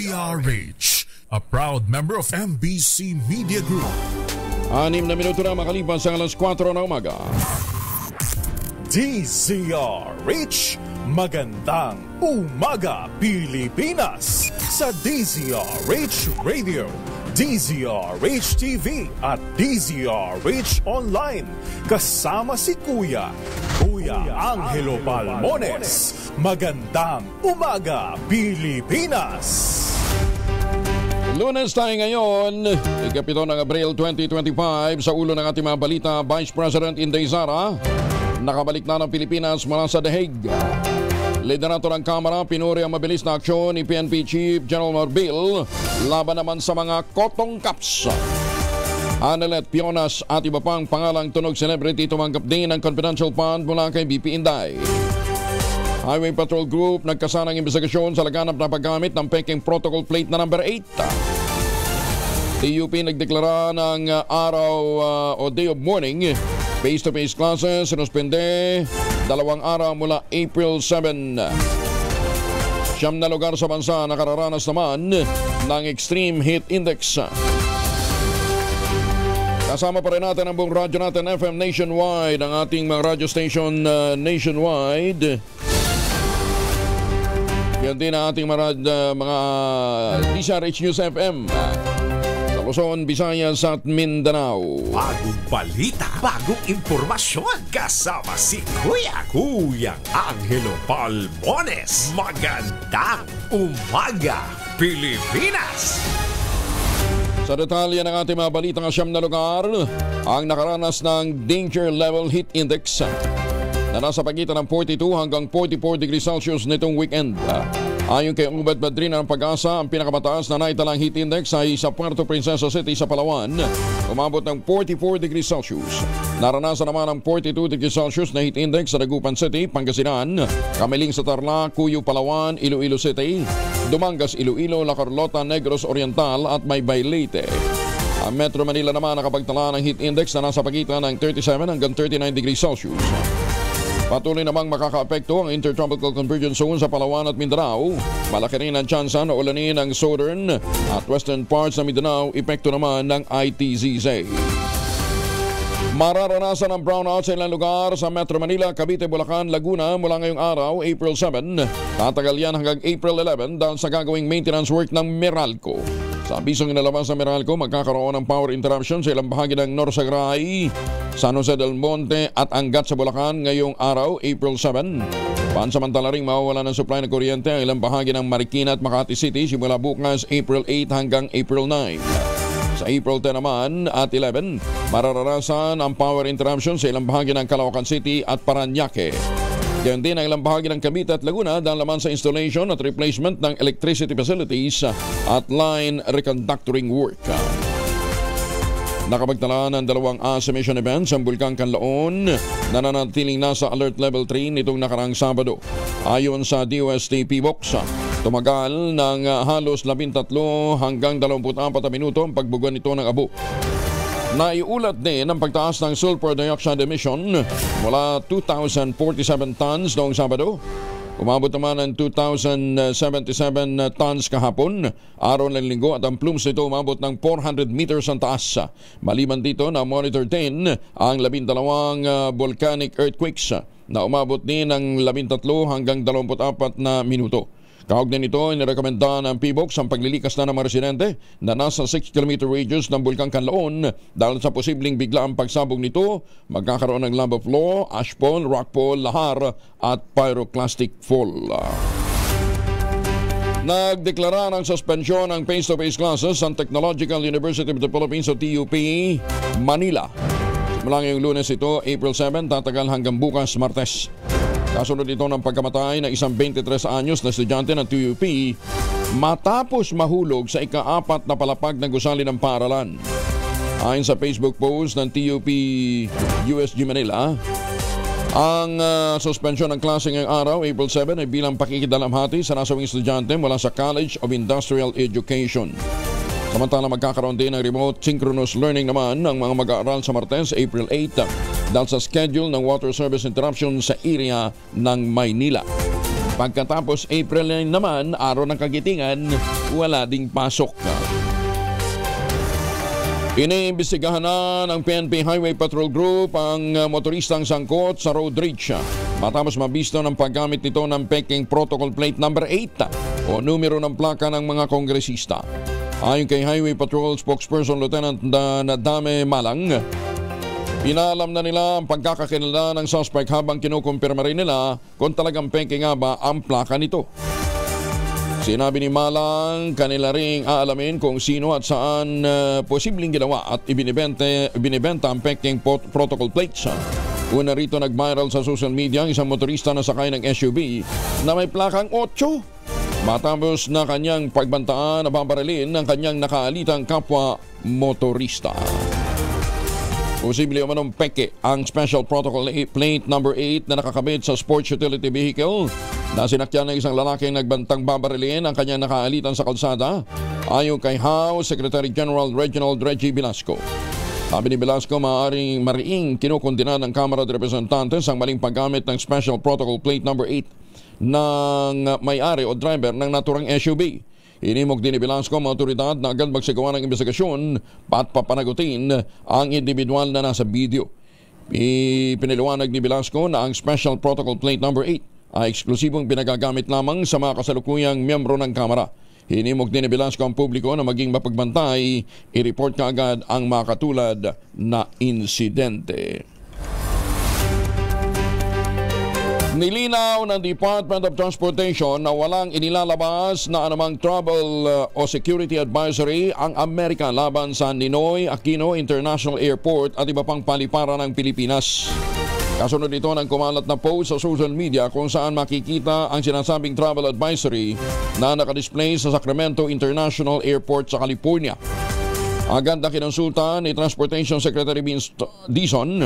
DZRH, a proud member of MBC Media Group. 6 na minuto na makalipas sa alas 4 na umaga. DZRH, magandang umaga Pilipinas sa DZRH Radio, DZRH TV at DZRH Online. Kasama si Kuya Angelo Palmones. Magandang umaga Pilipinas. Lunes tayo ngayon, ikapito ng Abril 2025. Sa ulo ng ating mga balita, Vice President Inday Sara nakabalik na ng Pilipinas mula sa The Hague. Liderato ng Kamara, pinuri ang mabilis na aksyon ni PNP Chief General Marbil laban naman sa mga Kotong Caps. Anelet Pionas at iba pang pangalang tunog celebrity tumanggap din ng confidential fund mula kay BP Inday. Highway Patrol Group nagkasanang investigasyon sa laganap na paggamit ng peking protocol plate na number 8. TUP nagdeklara ng araw o day of mourning. Face-to-face classes sinuspende 2 araw mula April 7. 9 na lugar sa bansa nakararanas naman ng extreme heat index. Kasama pa rin natin ang buong radyo natin FM nationwide, ang ating mga radio station nationwide. Yan din ang ating mga DZRH News FM sa Luzon, Visayas at Mindanao. Bagong balita, bagong impormasyon. Kasama si Kuya Angelo Palmones. Magandang umaga Pilipinas. Sa detalye ng ating mga balita, ng 9 na lugar ang nakaranas ng danger level heat index na nasa pagitan ng 42 hanggang 44 degrees Celsius nitong weekend. Ayon kay Ubed Badrina ng Pag-asa, ang pinakamataas na naitalang heat index ay sa Puerto Princesa City sa Palawan, umabot ng 44 degrees Celsius. Naranasan naman ang 42 degrees Celsius na heat index sa Dagupan City, Pangasinan, Kamiling sa Tarlac, Cuyo, Palawan, Iloilo City, Dumangas, Iloilo, La Carlota, Negros Oriental at Maybay, Leyte. Ang Metro Manila naman nakapagtala ng heat index na nasa pagitan ng 37 hanggang 39 degrees Celsius. Patuloy namang makakaapekto ang Intertropical Convergence Zone sa Palawan at Mindanao. Malaki rin ang tsansa na ulanin ang southern at western parts ng Mindanao, epekto naman ng ITZZ. Mararanasan ang brownout sa ilang lugar sa Metro Manila, Cavite, Bulacan, Laguna mula ngayong araw, April 7. Tatagal yan hanggang April 11 dahil sa gagawing maintenance work ng Meralco. Sa abisong inalabas ng Meralco, magkakaroon ng power interruption sa ilang bahagi ng Norsagray, San Jose del Monte at Angat sa Bulacan ngayong araw, April 7. Pansamantala ring mawawala ng supply ng kuryente ang ilang bahagi ng Marikina at Makati City simula bukas, April 8 hanggang April 9. Sa April 10 naman at 11, mararanasan ang power interruption sa ilang bahagi ng Caloocan City at Parañaque. Gayon din ang ilang bahagi ng Cavite at Laguna dahil naman sa installation at replacement ng electricity facilities at line reconductoring work. Nakapagtala ng 2 AS emission events ang Bulkang Kanlaon na nanatiling nasa alert level 3 nitong nakaraang Sabado. Ayon sa DOST PBOX, tumagal ng halos 13 hanggang 24 minuto ang pagbugan nito ng abo. Naiulat din ang pagtaas ng sulfur dioxide emission mula 2,047 tons noong Sabado. Umabot naman ng 2,077 tons kahapon, araw ng linggo, at ang plumes nito umabot ng 400 meters ang taas. Maliban dito na monitor din ang 12 volcanic earthquakes na umabot din ng 13 hanggang 24 na minuto. Kaugnay nito, inirekomenda ng PBOX ang paglilikas na ng mga residente na nasa 6-kilometer radius ng Bulkang Kanlaon dahil sa posibleng biglaang pagsabog nito, magkakaroon ng lava flow, ashfall, rockfall, lahar at pyroclastic fall. Nagdeklara ng suspensyon ng face-to-face classes ang Technological University of the Philippines o TUP Manila. Simula ngayong Lunes ito, April 7, tatagal hanggang bukas, Martes. Kasunod ito ng pagkamatay ng isang 23 anyos na estudyante ng TUP matapos mahulog sa ika-4 na palapag ng gusali ng paaralan. Ayon sa Facebook post ng TUP USG Manila, ang suspensyon ng klase ngayong araw, April 7, ay bilang pakikidalamhati sa nasawing estudyante mula sa College of Industrial Education. Samantala magkakaroon din ng remote synchronous learning naman ng mga mag-aaral sa Martes, April 8 dahil sa schedule ng water service interruption sa area ng Maynila. Pagkatapos April 9 naman, araw ng Kagitingan, wala ding pasok. Iniimbestigahan na ng PNP Highway Patrol Group ang motoristang sangkot sa road rage matapos mabisto ng paggamit nito ng peking protocol plate number 8 o numero ng plaka ng mga kongresista. Ayon kay Highway Patrol spokesperson Lieutenant Nadame Malang, pinaalam na nila ang pagkakakilala ng suspect habang kinukumpirma rin nila kung talagang peke nga ba ang plaka nito. Sinabi ni Malang, kanila ring aalamin kung sino at saan posibleng ginawa at ibinibenta ang peking protocol plates. Una rito nag-viral sa social media ang isang motorista na sakay ng SUV na may plakang 8. Matapos na kanyang pagbantaan na babarilin ng kanyang nakaalitang kapwa motorista. Posible umanong peke ang special protocol plate number 8 na nakakabit sa sports utility vehicle na sinakyan ng isang lalaking nagbantang babarilin ang kanyang nakaalitan sa kalsada ayon kay House Secretary General Reginald Reggie Velasco. Sabi ni Velasco, mariing kinukundina ng Kamara de Representantes ang maling paggamit ng special protocol plate number 8 ng may-ari o driver ng naturang SUV. Inimok din ni Velasco ang mga otoridad na agad magsagawa ng investigasyon at papanagutin ang individual na nasa video. Piniliwanag ni Velasco na ang special protocol plate number 8 ay eksklusibong pinagagamit lamang sa mga kasalukuyang miyembro ng Kamara. Hinimok din ni Velasco ang publiko na maging mapagbantay, i-report kaagad ang mga katulad na insidente. Nilinaw ng Department of Transportation na walang inilalabas na anumang travel o security advisory ang Amerika laban sa Ninoy Aquino International Airport at iba pang paliparan ng Pilipinas. Kasunod ito ng kumalat na post sa social media kung saan makikita ang sinasabing travel advisory na nakadisplay sa Sacramento International Airport sa California. Agad na kinonsulta ni Transportation Secretary Vince Dizon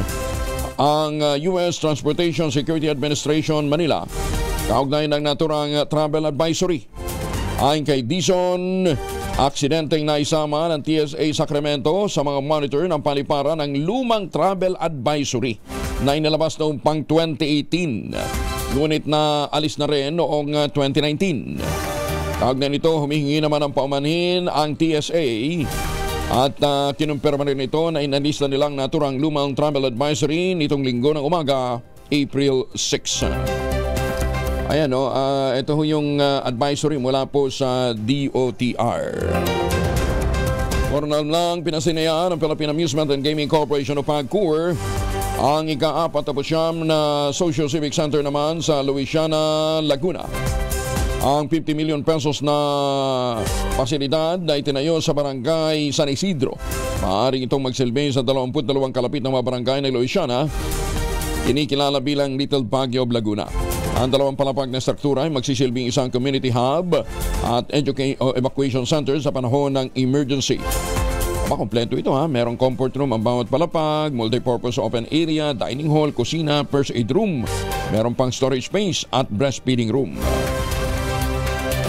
ang U.S. Transportation Security Administration Manila kaugnay ng naturang travel advisory. Ayon kay Dizon, aksidenteng naisama ng TSA Sacramento sa mga monitor ng paliparan ng lumang travel advisory na inilabas noong pang 2018. Ngunit na alis na rin noong 2019. Kaugnay nito, humihingi naman ng paumanhin ang TSA at kinumpirma rin ito na inalista nilang naturang lumang travel advisory nitong linggo ng umaga, April 6. Ayan ito yung advisory mula po sa DOTR. Formal lang pinasinayaan ng Philippine Amusement and Gaming Corporation o PAGCOR ang ika-49 na Social Civic Center naman sa Louisiana, Laguna. Ang 50 million pesos na pasilidad na itinayo sa barangay San Isidro. Maaaring itong magsilbi sa 22 kalapit ng mga barangay ng Louisiana, kinikilala bilang Little Baguio of Laguna. Ang dalawang palapag na struktura ay magsisilbing isang community hub at evacuation center sa panahon ng emergency. Makompleto ito Merong comfort room ang bawat palapag, multi-purpose open area, dining hall, kusina, first aid room. Meron pang storage space at breastfeeding room.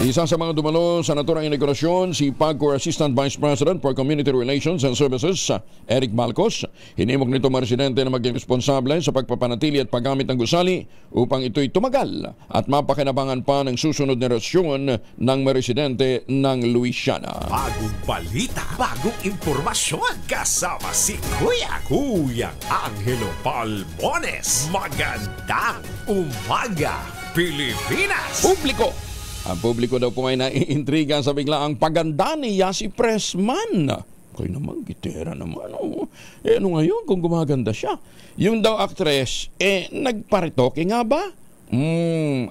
Isa sa mga dumalo sa naturang inaugurasyon si PAGCOR Assistant Vice President for Community Relations and Services, Eric Malcos. Hinimok nito mga residente na maging responsable sa pagpapanatili at paggamit ng gusali upang ito'y tumagal at mapakinabangan pa ng susunod na relasyon ng mga residente ng Louisiana. Bagong balita, bagong impormasyon, kasama si Kuyang Angelo Palmones. Magandang umaga, Pilipinas! Publiko! Ang publiko daw po ay naiintriga sa biglaang paganda ni Yasi Pressman. Kaya naman, gitera naman. Ano ngayon kung gumaganda siya? Yung daw actress, nagparitoke nga ba?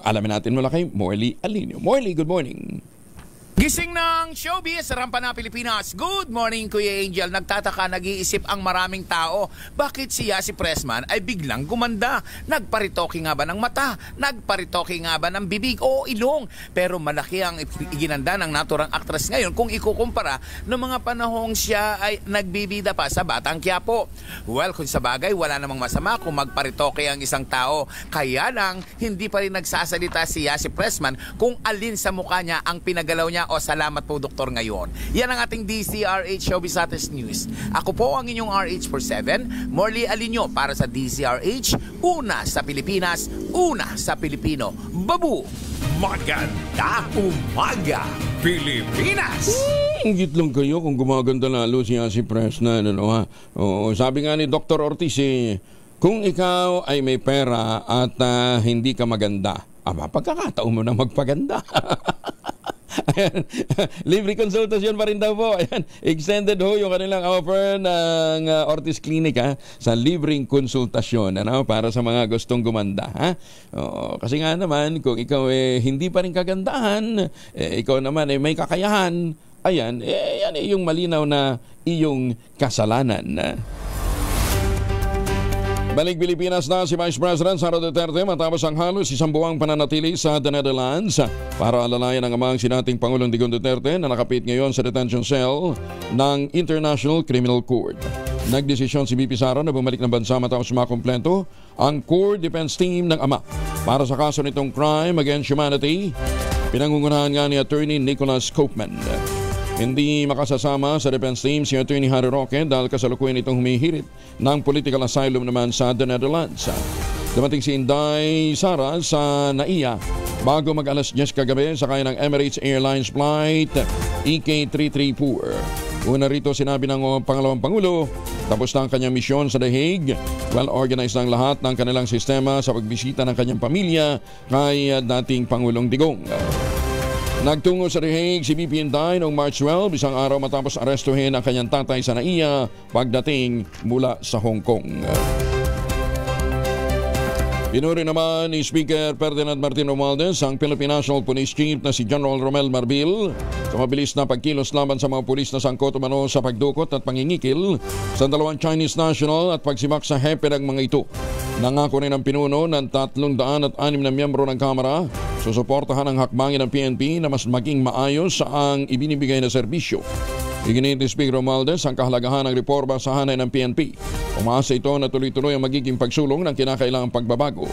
Alamin natin mula kay Morley Alinio. Morley, good morning. Gising ng showbiz sa Rampa na Pilipinas. Good morning, Kuya Angel. Nagtataka, nag-iisip ang maraming tao. Bakit si Yasi Pressman ay biglang gumanda? Nagparitoke nga ba ng mata? Nagparitoke nga ba ng bibig o ilong? Pero malaki ang iginanda ng naturang actress ngayon kung ikukumpara ng mga panahong siya ay nagbibida pa sa Batang Quiapo. Well, kung sa bagay, wala namang masama kung magparitoke ang isang tao. Kaya lang, hindi pa rin nagsasalita si Yasi Pressman kung alin sa mukha niya ang pinagalaw niya Salamat po, Doktor, ngayon. Yan ang ating DCRH Showbiz Latest News. Ako po ang inyong RH47, Morley Alinyo para sa DCRH, una sa Pilipinas, una sa Pilipino. Babu! Magandang umaga, Pilipinas! Ingit lang kayo kung gumaganda lalo si Presnan, ano ha? Oo, sabi nga ni Dr. Ortiz, kung ikaw ay may pera at hindi ka maganda, pagkakataon mo na magpaganda. Ayan. Libre konsultasyon pa rin daw po. Ayan. Extended ho yung kanilang offer ng Ortiz Clinic sa libreng konsultasyon para sa mga gustong gumanda. Kasi nga naman, kung ikaw hindi pa rin kagandahan, ikaw naman may kakayahan, ayan, yan yung malinaw na iyong kasalanan. Balik Pilipinas na si Vice President Sara Duterte matapos ang halos isang buwang pananatili sa The Netherlands para alalayan ang amang sinating Pangulong Digong Duterte na nakapit ngayon sa detention cell ng International Criminal Court. Nagdesisyon si VP Sara na bumalik ng bansa matapos makumpleto ang core defense team ng ama para sa kaso nitong crime against humanity. Pinangungunahan nga ni Attorney Nicholas Koopman. Hindi makasasama sa defense team si Attorney Harry Roque dahil kasalukuyan itong humihirit ng political asylum naman sa The Netherlands. Dumating si Inday Sara sa NAIA bago mag-alas 10 kagabi sakay ng Emirates Airlines flight EK334. Una rito sinabi ng pangalawang Pangulo, tapos na ang kanyang misyon sa The Hague. Well-organized ang lahat ng kanilang sistema sa pagbisita ng kanyang pamilya kay dating Pangulong Digong. Nagtungo sa The Hague si VP Inday noong March 12, isang araw matapos arestuhin ang kanyang tatay sa NAIA pagdating mula sa Hong Kong. Pinuri naman ni Speaker Ferdinand Martin Romualdez ang Philippine National Police Chief na si General Romel Marbil sa mabilis na pagkilos laban sa mga pulis na sangkot umano sa pagdukot at pangingikil sa dalawang Chinese national at pagsibak sa hepe ng mga ito. Nangako rin ang pinuno ng 306 na miyembro ng Kamara susuportahan ang hakbangin ng PNP na mas maging maayos ang ibinibigay na serbisyo. Iginit ni Speaker Romualdez ang kahalagahan ng reforma sa hanay ng PNP. Umaasa ito na tuloy-tuloy ang magiging pagsulong ng kinakailangang pagbabago.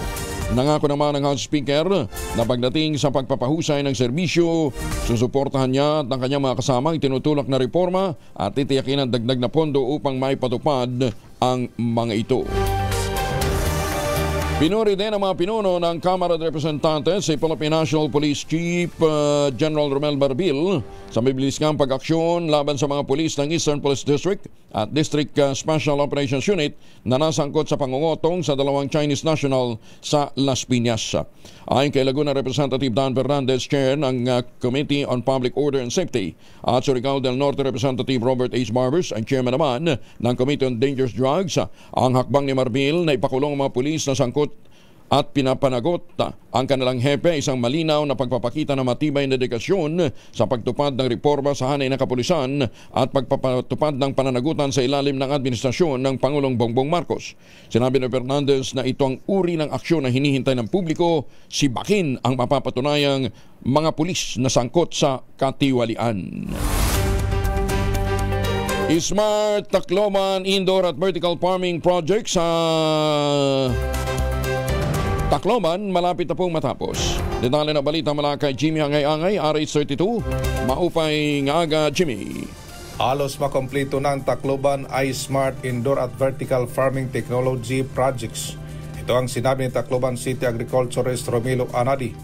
Nangako naman ng House Speaker na pagdating sa pagpapahusay ng serbisyo, susuportahan niya at ang kanyang mga kasama itinutulak na reforma at titiyakin ang dagdag na pondo upang maipatupad ang mga ito. Pinuri din ang mga pinuno ng Kamara de Representantes si Philippine National Police Chief General Romel Marbil sa mabilis ngang pag-aksyon laban sa mga pulis ng Eastern Police District at District Special Operations Unit na nasangkot sa pangungutong sa dalawang Chinese national sa Las Piñas. Ayon kay Laguna Representative Dan Fernandez, Chair ng Committee on Public Order and Safety, at Surigao del Norte Representative Robert H. Barbers, ang chairman naman ng Committee on Dangerous Drugs, ang hakbang ni Marbil na ipakulong ang mga pulis na sangkot at pinapanagot ang kanilang hepe isang malinaw na pagpapakita ng matibay na dedikasyon sa pagtupad ng reforma sa hanay ng kapulisan at pagpapatupad ng pananagutan sa ilalim ng administrasyon ng Pangulong Bongbong Marcos. Sinabi ni Fernandez na ito ang uri ng aksyon na hinihintay ng publiko, sibakin ang mapapatunayang mga pulis na sangkot sa katiwalian. Smart Tacloban Indoor at Vertical Farming Project sa Tacloban, malapit na pong matapos. Detalye na balita mula kay Jimmy Angay-Angay, RH32. Maupay nga aga, Jimmy. Halos makompleto ng Tacloban Smart Indoor at Vertical Farming Technology Projects. Ito ang sinabi ni Tacloban City Agriculturist Romilo Anadi.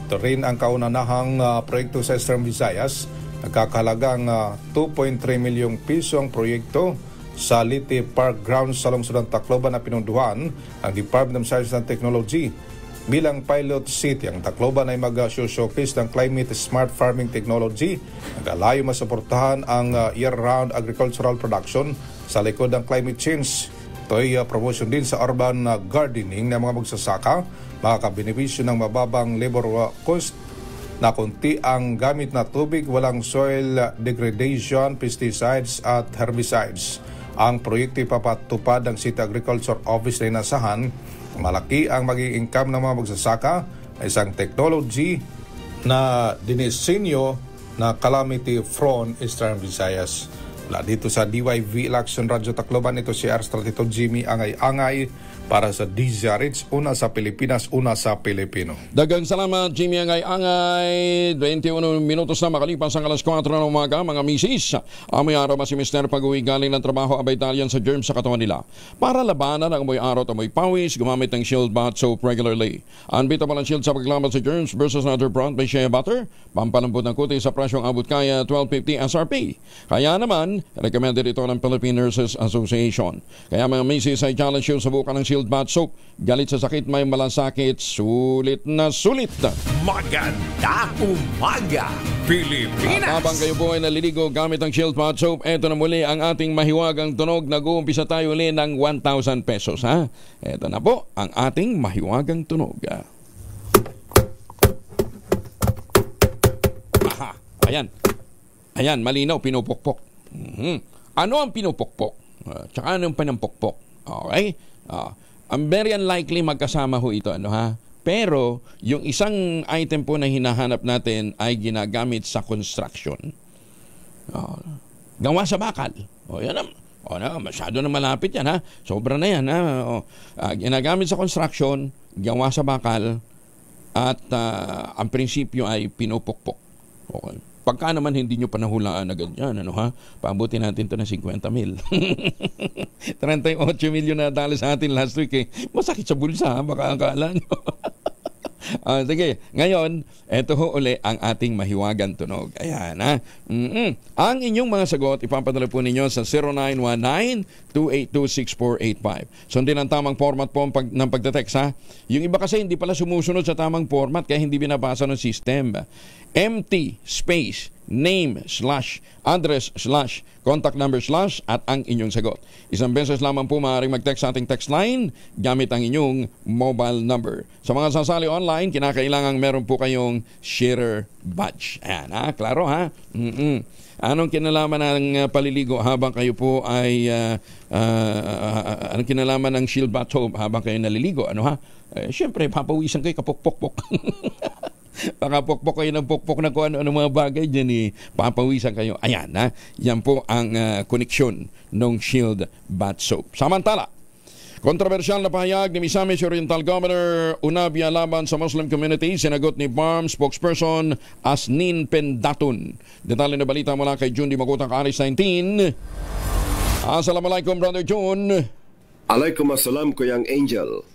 Ito rin ang kaunanahang proyekto sa Eastern Visayas. Nagkakahalagang 2.3 milyong piso ang proyekto sa Liti Park Grounds sa lungsod ng Tacloban na pinunduhan ang Department of Science and Technology. Bilang pilot city, ang Tacloban ay mag-showcase ng climate smart farming technology. Nag-alayo masuportahan ang year-round agricultural production sa likod ng climate change. Ito ay promotion din sa urban gardening ng mga magsasaka, makakabenepisyo ng mababang labor cost na kunti ang gamit na tubig, walang soil degradation, pesticides at herbicides. Ang proyekto ipapatupad ng City Agriculture Office na inasahan. Malaki ang magiging income ng mga magsasaka na isang technology na dinisenyo na calamity prone Eastern Visayas. Mula dito sa DYV Election Radyo Tacloban, ito si Arstratito Jimmy Angay-Angay para sa DZRH, una sa Pilipinas, una sa Pilipino. Dagang salamat, Jimmy Angay-Angay. 21 minutos na makalipas ang alas 4 ng umaga, mga misis. Amoy araw ba si Mr. pag-uwi galing ng trabaho, abay Italian sa germs sa katawan nila. Para labanan ang amoy araw at amoy pawis, gumamit ng Shield Bath Soap regularly. Unbeatable ang Shield sa paglaban sa germs versus another brand by Shea Butter. Pampalambot ng kuti sa presyong abot kaya 12.50 SRP. Kaya naman, recommended ito ng Philippine Nurses Association. Kaya mga misis ay challenge yung subukan ng Shield Bath Soap. Galit sa sakit, may malasakit, sulit na sulit. Maganda umaga, Pilipinas! At habang kayo po ay naliligo gamit ang Shield Bath Soap, eto na muli ang ating mahiwagang tunog. Nag-uumpisa tayo ulit ng 1,000 pesos. Ha? Eto na po ang ating mahiwagang tunog. Aha, ayan. Ayan, malinaw, pinupukpok. Ano ang pinupukpok? Tsaka anong panampukpok? Okay? Ang very unlikely magkasama ho ito, ano ha? Pero yung isang item po na hinahanap natin ay ginagamit sa construction. Gawa sa bakal. Yan masyado na malapit yan, ha? Sobra na yan, ha? Ginagamit sa construction, gawa sa bakal, at ang prinsipyo ay pinupukpok. Okay. Pagka naman hindi nyo panahulaan na ganyan, ano ha? Paabutin natin ito ng 50 mil. 38 million na dali sa atin last week eh. Masakit sa bulsa, ha? Baka akala nyo. Sige, ngayon, eto ho uli ang ating mahiwagan tunog. Ayan, ha? Ang inyong mga sagot, ipapadala po ninyo sa 0919-2826485. Sundin ang tamang format po ng pagte-text, ha? Yung iba kasi hindi pala sumusunod sa tamang format kaya hindi binabasa ng system. Empty space name / address / contact number / at ang inyong sagot. Isang beses lamang po maaaring mag-text sa ating text line gamit ang inyong mobile number. Sa mga sasali online, kinakailangan meron po kayong sharer badge. Ayan, ha? Klaro, ha? Anong kinalaman ng paliligo habang kayo po ay anong kinalaman ng Shield Bath Soap habang kayo naliligo? Ano ha? Siyempre, papawisan kayo kapukpok-pok. Baka pukpok kayo ng pukpok na kung ano mga bagay dyan papawisan kayo. Ayan, ha? Yan po ang koneksyon ng Shield Bath Soap. Samantala, kontrobersyal na pahayag ni Misamis Oriental Governor Unabia laban sa Muslim community, sinagot ni BARM spokesperson Asnin Pendatun. Detalye na balita mula kay June Di Magutang Aris 19. Assalamualaikum, Brother June. Alaikum assalam, Kuyang Angel.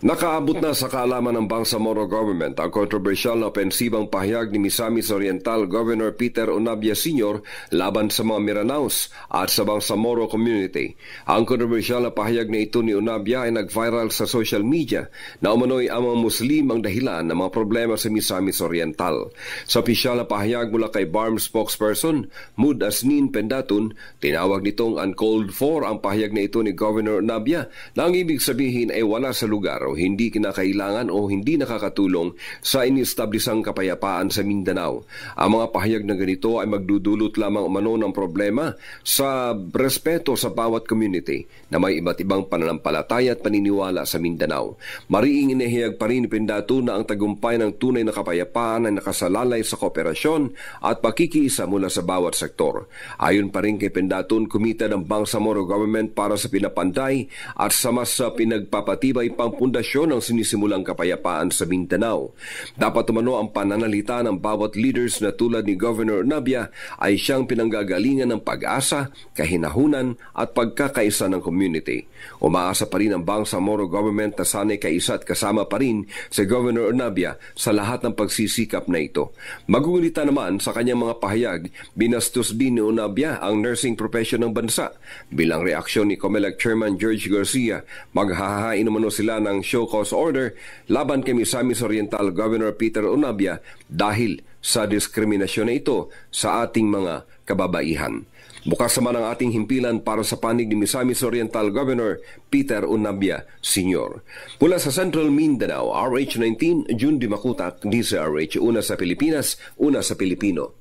Nakaabot na sa kaalaman ng Bangsamoro Government ang kontrobersyal na opensibang pahayag ni Misamis Oriental Governor Peter Unabia Sr. laban sa mga Miranaos at sa Bangsamoro community. Ang kontrobersyal na pahayag na ito ni Unabia ay nag-viral sa social media na umano'y ang mga Muslim ang dahilan ng mga problema sa Misamis Oriental. Sa opisyal na pahayag mula kay BARM spokesperson Mud Asnin Pendatun, tinawag nitong uncalled for ang pahayag na ito ni Governor Unabia na ang ibig sabihin ay wala sa lugar o hindi kinakailangan o hindi nakakatulong sa iniestablisang kapayapaan sa Mindanao. Ang mga pahayag na ganito ay magdudulot lamang umano ng problema sa respeto sa bawat community na may iba't ibang pananampalataya at paniniwala sa Mindanao. Mariing inihayag pa rin ni Pendato na ang tagumpay ng tunay na kapayapaan ay nakasalalay sa kooperasyon at pakikiisa mula sa bawat sektor. Ayon pa rin kay Pendato, kumita ng Bangsamoro Government para sa pinapanday at sa mas pinagpapatibay pang pundasyon ng sinisimulang kapayapaan sa Mindanao. Dapat umano ang pananalita ng bawat leaders na tulad ni Governor Nabia ay siyang pinanggagalingan ng pag-asa, kahinahunan at pagkakaisa ng community. Umaasa pa rin ang Bangsamoro Government na sana'y kaisa at kasama pa rin si Governor Nabia sa lahat ng pagsisikap na ito. Magugunita naman sa kanyang mga pahayag, binastos din ni Nabia ang nursing profession ng bansa. Bilang reaksyon ni COMELEC Chairman George Garcia, maghahain umano sila ng show cause order laban kay Misamis Oriental Governor Peter Unabia dahil sa diskriminasyon na ito sa ating mga kababaihan. Bukas naman ang ating himpilan para sa panig ni Misamis Oriental Governor Peter Unabia Sr. Mula sa Central Mindanao, RH19, June Di Makutak, DZRH, una sa Pilipinas, una sa Pilipino.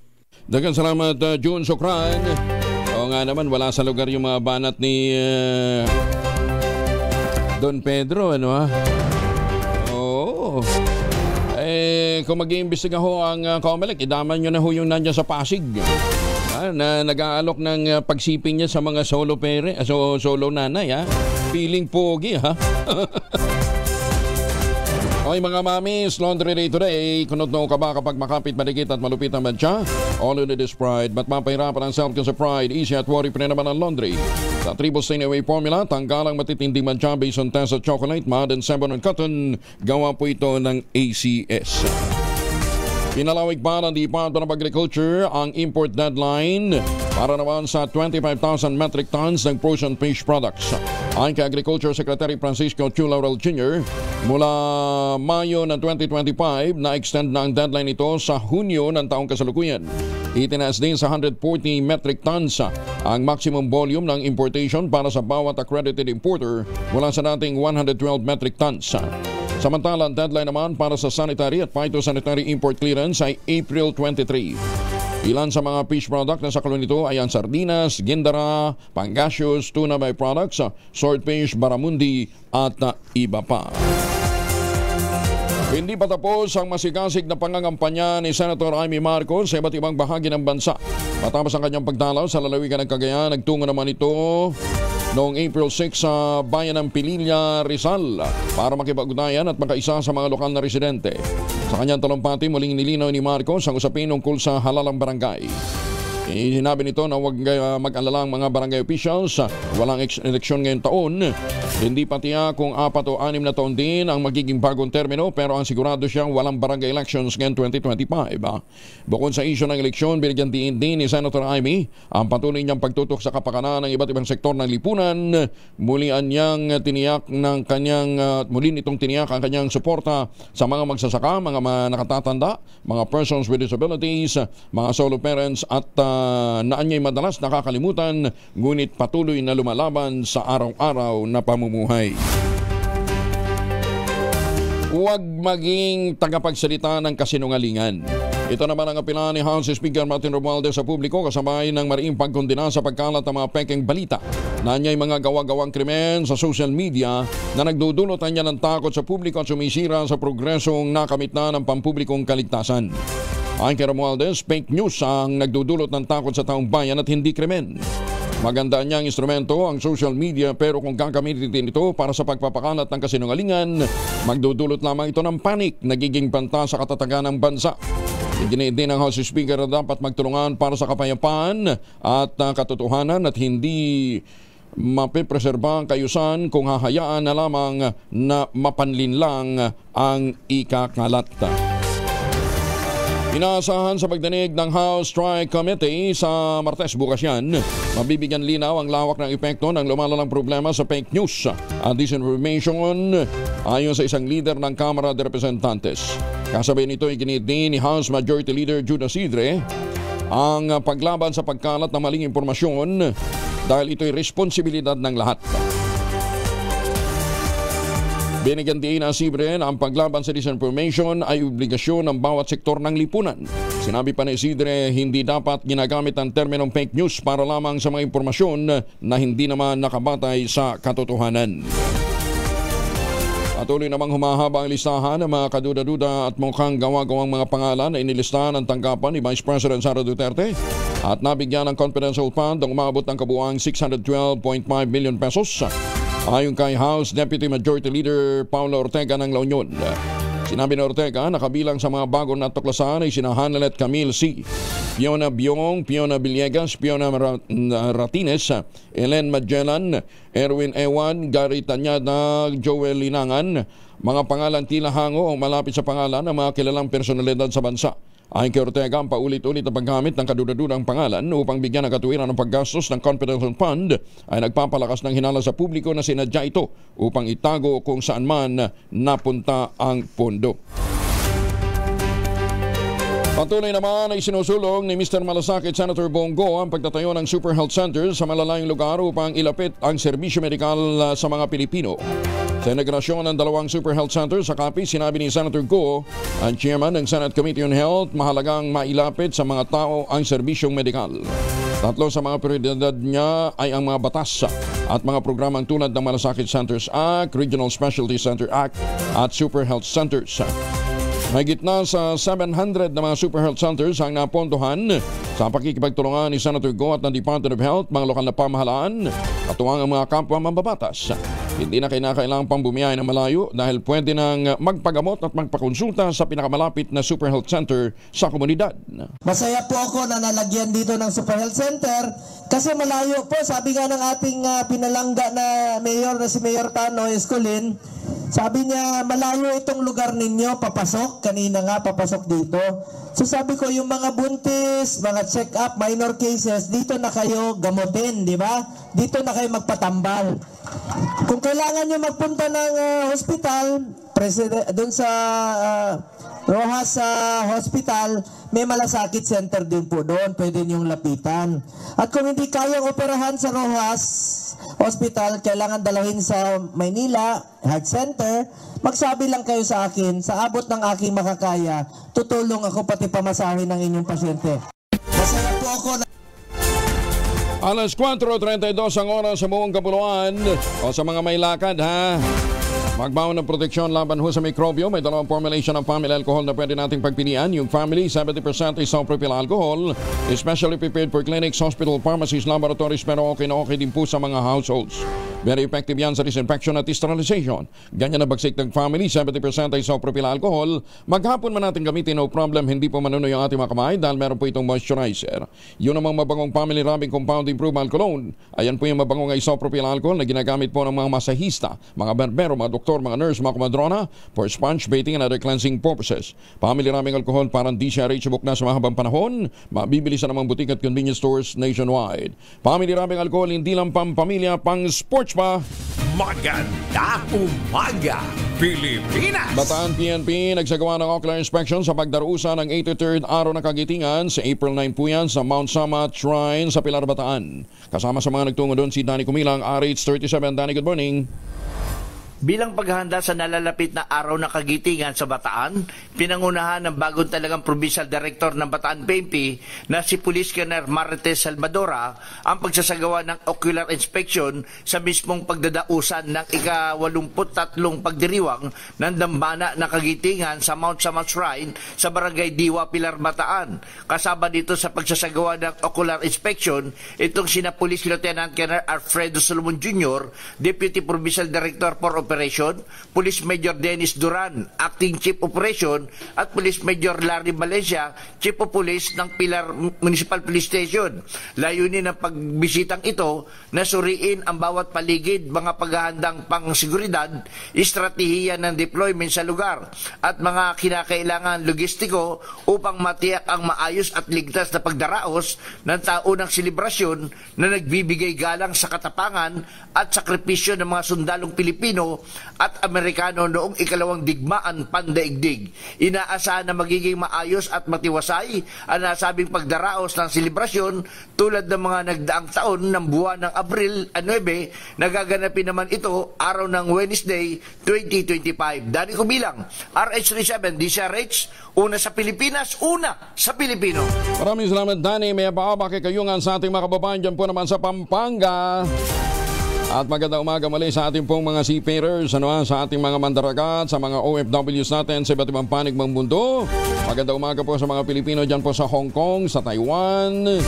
Daghang salamat, June Sokran. O nga naman, wala sa lugar yung mga banat ni Don Pedro, ano ha? Oo. Kung mag-iimbestiga ho ang COMELEC, idaman nyo na ho yung nandiyan sa Pasig. na nag-aalok ng pagsiping niya sa mga solo nanay. Feeling pogi, ha? Okay mga mamis, Laundry Day today. Kunot-no ka ba kapag makapit, madikit at malupit ang badya? All you need is pride. Ba't mapahirapan ang self sa pride? Easy at worry pa rin naman ang laundry. Sa Triple Stain Away Formula, tanggalang matitinding badya based on Tessa Chocolate, Mud and Sebon and Cotton. Gawa po ito ng ACS. Pinalawig pa ng Department of Agriculture ang import deadline para naman sa 25,000 metric tons ng frozen fish products. Ayon kay Agriculture Secretary Francisco Chu Laurel Jr., mula Mayo ng 2025, na-extend na ang deadline ito sa Hunyo ng taong kasalukuyan. Itinaas din sa 140 metric tons ang maximum volume ng importation para sa bawat accredited importer mula sa dating 112 metric tons. Samantala, ang deadline naman para sa sanitary at phytosanitary import clearance ay April 23. Ilan sa mga fish product na saklo nito ay ang sardinas, gindara, pangasius, tuna byproducts, swordfish, barramundi at iba pa. Hindi pa tapos ang masigasig na pangangampanya ni Senator Amy Marcos sa iba't ibang bahagi ng bansa. Matapos ang kanyang pagdalaw sa lalawigan ng Cagayan, nagtungo naman ito noong April 6 sa bayan ng Pililla, Rizal para makipag-ugnayan at makaisa sa mga lokal na residente. Sa kanyang talumpati, muling nilinaw ni Marcos ang usapin tungkol sa halalang barangay. Sinabi nito na huwag mag-alala ang mga barangay officials. Walang eleksyon ngayong taon. Hindi pa tiyak kung 4 o 6 na taon din ang magiging bagong termino, pero ang sigurado siyang walang barangay elections ngayong 2025. Bukod sa isyu ng eleksyon, binigyan din ni Senator Amy ang patuloy niyang pagtutok sa kapakanan ng iba't ibang sektor ng lipunan. Muli nitong tiniyak ang kanyang suporta sa mga magsasaka, mga nakatatanda, mga persons with disabilities, mga solo parents at na anya'y madalas nakakalimutan ngunit patuloy na lumalaban sa araw-araw na pamumuhay. Huwag maging tagapagsalita ng kasinungalingan. Ito naman ang apela ni House Speaker Martin Romualdez sa publiko kasabay ng mariing pagkondena sa pagkalat ng mga pekeng balita na anya'y mga gawa-gawang krimen sa social media na nagdudulot niya ng takot sa publiko at sumisira sa progresong nakamit na ng pampublikong kaligtasan. Ayon kay Romualdez, fake news ang nagdudulot ng takot sa taong bayan at hindi krimen. Maganda niyang instrumento ang social media, pero kung gagamitin ito para sa pagpapakalat ng kasinungalingan, magdudulot lamang ito ng panik, nagiging banta sa katatagan ng bansa. Iginiit din ng House Speaker na dapat magtulungan para sa kapayapaan at katotohanan at hindi mapipreserba ang kayusan kung hahayaan na lamang na mapanlinlang ang ikakalat. Inaasahan sa pagdinig ng House Strike Committee sa Martes bukas yan, mabibigyan linaw ang lawak ng epekto ng lumalalang problema sa fake news at disinformation ayon sa isang leader ng Kamara de Representantes. Kasabay nito, iginiit din ni House Majority Leader Judas Idre ang paglaban sa pagkalat ng maling impormasyon dahil ito'y responsibilidad ng lahat. Binigyan din na Isidre na ang paglaban sa disinformation ay obligasyon ng bawat sektor ng lipunan. Sinabi pa ni Isidre, hindi dapat ginagamit ang terminong fake news para lamang sa mga impormasyon na hindi naman nakabatay sa katotohanan. Patuloy namang humahaba ang listahan ng mga kaduda-duda at mukhang gawa-gawang mga pangalan na inilistahan ng tanggapan ni Vice President Sara Duterte at nabigyan ng confidential fund ang umabot ng kabuuang 612.5 million pesos. Ayon kay House Deputy Majority Leader Paula Ortega ng La Union. Sinabi ni Ortega na kabilang sa mga bagong natuklasan ay sina Hanelet Camille C., Fiona Biong, Fiona Villegas, Fiona Ratines, Ellen Magellan, Erwin Ewan, Gary Tanyada, Joel Linangan, mga pangalan tila hango o malapit sa pangalan ng mga kilalang personalidad sa bansa. Ayon kay Ortega, ang paulit-ulit na paggamit ng kadudadudang pangalan upang bigyan ng katuwiran ng paggastos ng confidential fund ay nagpapalakas ng hinala sa publiko na sinadya ito upang itago kung saan man napunta ang pondo. Patuloy naman ay sinusulong ni Mr. Malasakit Senator Bongo ang pagtatayo ng Super Health Center sa malalayong lugar upang ilapit ang serbisyo medikal sa mga Pilipino. Sa inaugurasyon ng 2 Super Health Center sa Capiz, sinabi ni Senator Go, ang chairman ng Senate Committee on Health, mahalagang mailapit sa mga tao ang serbisyong medikal. 3 sa mga prioridad niya ay ang mga batas at mga programang tulad ng Malasakit Centers Act, Regional Specialty Center Act at Super Health Centers. May gitna sa 700 na mga Super Health Centers ang napondohan Sa pakikipagtulungan ni Senator Go at ng Department of Health, mga lokal na pamahalaan, katuwang ang mga kapwa mambabatas. Hindi na kinakailangan pang bumiyahe ng malayo dahil pwede nang magpagamot at magpakonsulta sa pinakamalapit na Super Health Center sa komunidad. Masaya po ako na nalagyan dito ng Super Health Center kasi malayo po. Sabi nga ng ating pinalangga na mayor na si Mayor Tano Escolin, sabi niya malayo itong lugar ninyo papasok. Kanina nga papasok dito. So sabi ko yung mga buntis, mga check-up, minor cases, dito na kayo gamutin, di ba? Dito na kayo magpatambal. Kung kailangan nyo magpunta ng hospital, doon sa Rojas Hospital, may malasakit center din po doon. Pwede nyong lapitan. At kung hindi kayang operahan sa Rojas Hospital, kailangan dalawin sa Maynila Health Center, magsabi lang kayo sa akin, sa abot ng aking makakaya, tutulong ako pati pamasahin ng inyong pasyente. Masaya po ako na... Alas 4:32 ang oras sa buong Kapuluan. O sa mga may lakad ha, magbaon ng proteksyon laban ho sa mikrobyo. May dalawang formulation ng family alcohol na pwede nating pagpilian. Yung family, 70% isopropyl alcohol, especially prepared for clinics, hospital, pharmacies, laboratories, pero okay na okay din po sa mga households. Very effective yan sa disinfection at sterilization. Ganyan na bagsik ng family, 70% isopropyl alcohol. Maghapon man natin gamitin, no problem, hindi po manunoy ang ating mga kamay dahil meron po itong moisturizer. Yun namang mabangong family rubbing compound improvement cologne. Ayan po yung mabangong isopropyl alcohol na ginagamit po ng mga masahista, mga berbero, mga doktor, mga nurse, mga kumadrona for sponge bathing and other cleansing purposes. Family rubbing alcohol parang di siya reachable na sa mahabang panahon. Mabibili sa namang butik at convenience stores nationwide. Family rubbing alcohol hindi lang pampamilya, pang sports pa. Maganda umaga, Pilipinas! Bataan PNP nagsagawa ng ocular inspection sa pagdarusa ng 83rd araw ng kagitingan sa April 9 po yan sa Mount Samat Shrine sa Pilar, Bataan. Kasama sa mga nagtungo doon si Danny Kumilang, RH37. Danny, good morning. Bilang paghahanda sa nalalapit na araw na kagitingan sa Bataan, pinangunahan ng bagong talagang Provincial Director ng Bataan PNP na si Police Colonel Marites Salvadora ang pagsasagawa ng ocular inspection sa mismong pagdadausan ng ika-83 pagdiriwang ng dambana na kagitingan sa Mount Samat Shrine sa Barangay Diwa, Pilar, Bataan. Kasama dito sa pagsasagawa ng ocular inspection, itong sina Police Lieutenant Colonel Alfredo Solomon Jr., Deputy Provincial Director for Operation, Police Major Dennis Duran, Acting Chief Operation, at Police Major Larry Valencia, Chief of Police ng Pilar Municipal Police Station. Layunin ng pagbisitang ito na suriin ang bawat paligid, mga paghahandang pang-seguridad, estratehiya ng deployment sa lugar, at mga kinakailangan logistiko upang matiyak ang maayos at ligtas na pagdaraos ng taunang selebrasyon na nagbibigay galang sa katapangan at sakripisyo ng mga sundalong Pilipino at Amerikano noong ikalawang digmaan pandaigdig. Inaasahan na magiging maayos at matiwasay ang nasabing pagdaraos ng selebrasyon tulad ng mga nagdaang taon ng buwan ng Abril 9, nagaganapin naman ito araw ng Wednesday 2025. Danny Kumilang, RH37, DCRH, una sa Pilipinas, una sa Pilipino. Maraming salamat, Danny. May paabake kayungan sa ating mga kababayan dyan po naman sa Pampanga. At magandang umaga muli sa ating pong mga seafarers, sa ating mga mandaragat, sa mga OFWs natin sa iba't ibang panig ng mundo. Magandang umaga po sa mga Pilipino dyan po sa Hong Kong, sa Taiwan,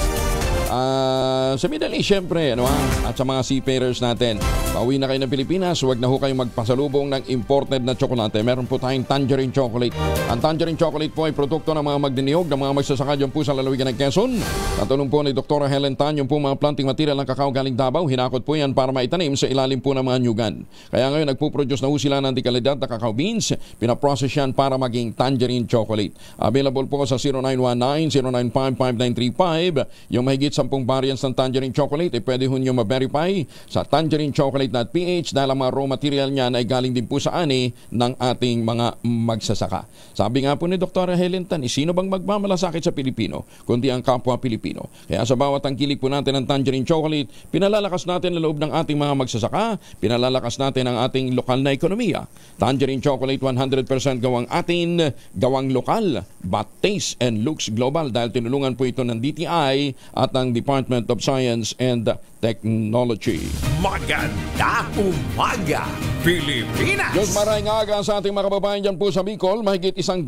sa Middle East syempre, at sa mga seafarers natin. Pauwi na kayo ng Pilipinas, huwag na ho kayong magpasalubong ng imported na tsokolate. Meron po tayong tangerine chocolate. Ang tangerine chocolate po ay produkto ng mga magdiniyog, ng mga magsasaka dyan po sa lalawigan ng Quezon. Katulong po ni Dr. Helen Tan, yung po mga planting material ng kakao galing Davao. Hinakot po yan para maitanim sa ilalim po ng mga nyugan. Kaya ngayon nagpo-produce na ho sila ng dekalidad na kakao beans. Pinaprocess yan para maging tangerine chocolate. Available po sa 0919-095-5935. Yung mahigit 10 variants ng tangerine chocolate, pwede ho nyo ma-verify sa tangerinechocolate.ph dahil ang mga raw material niyan ay galing din po sa ani ng ating mga magsasaka. Sabi nga po ni Dr. Helen Tan, sino bang magmamalasakit sa Pilipino kundi ang kapwa Pilipino? Kaya sa bawat tangkilik po natin ng tangerine chocolate, pinalalakas natin ang loob ng ating mga magsasaka, pinalalakas natin ang ating lokal na ekonomiya. Tangerine chocolate 100% gawang atin, gawang lokal, but taste and looks global dahil tinulungan po ito ng DTI at ng Department of Science and Technology. Maganda umaga, Pilipinas! Diyos maraming aga sa ating mga kababayan dyan po sa Bicol. Mahigit 100,000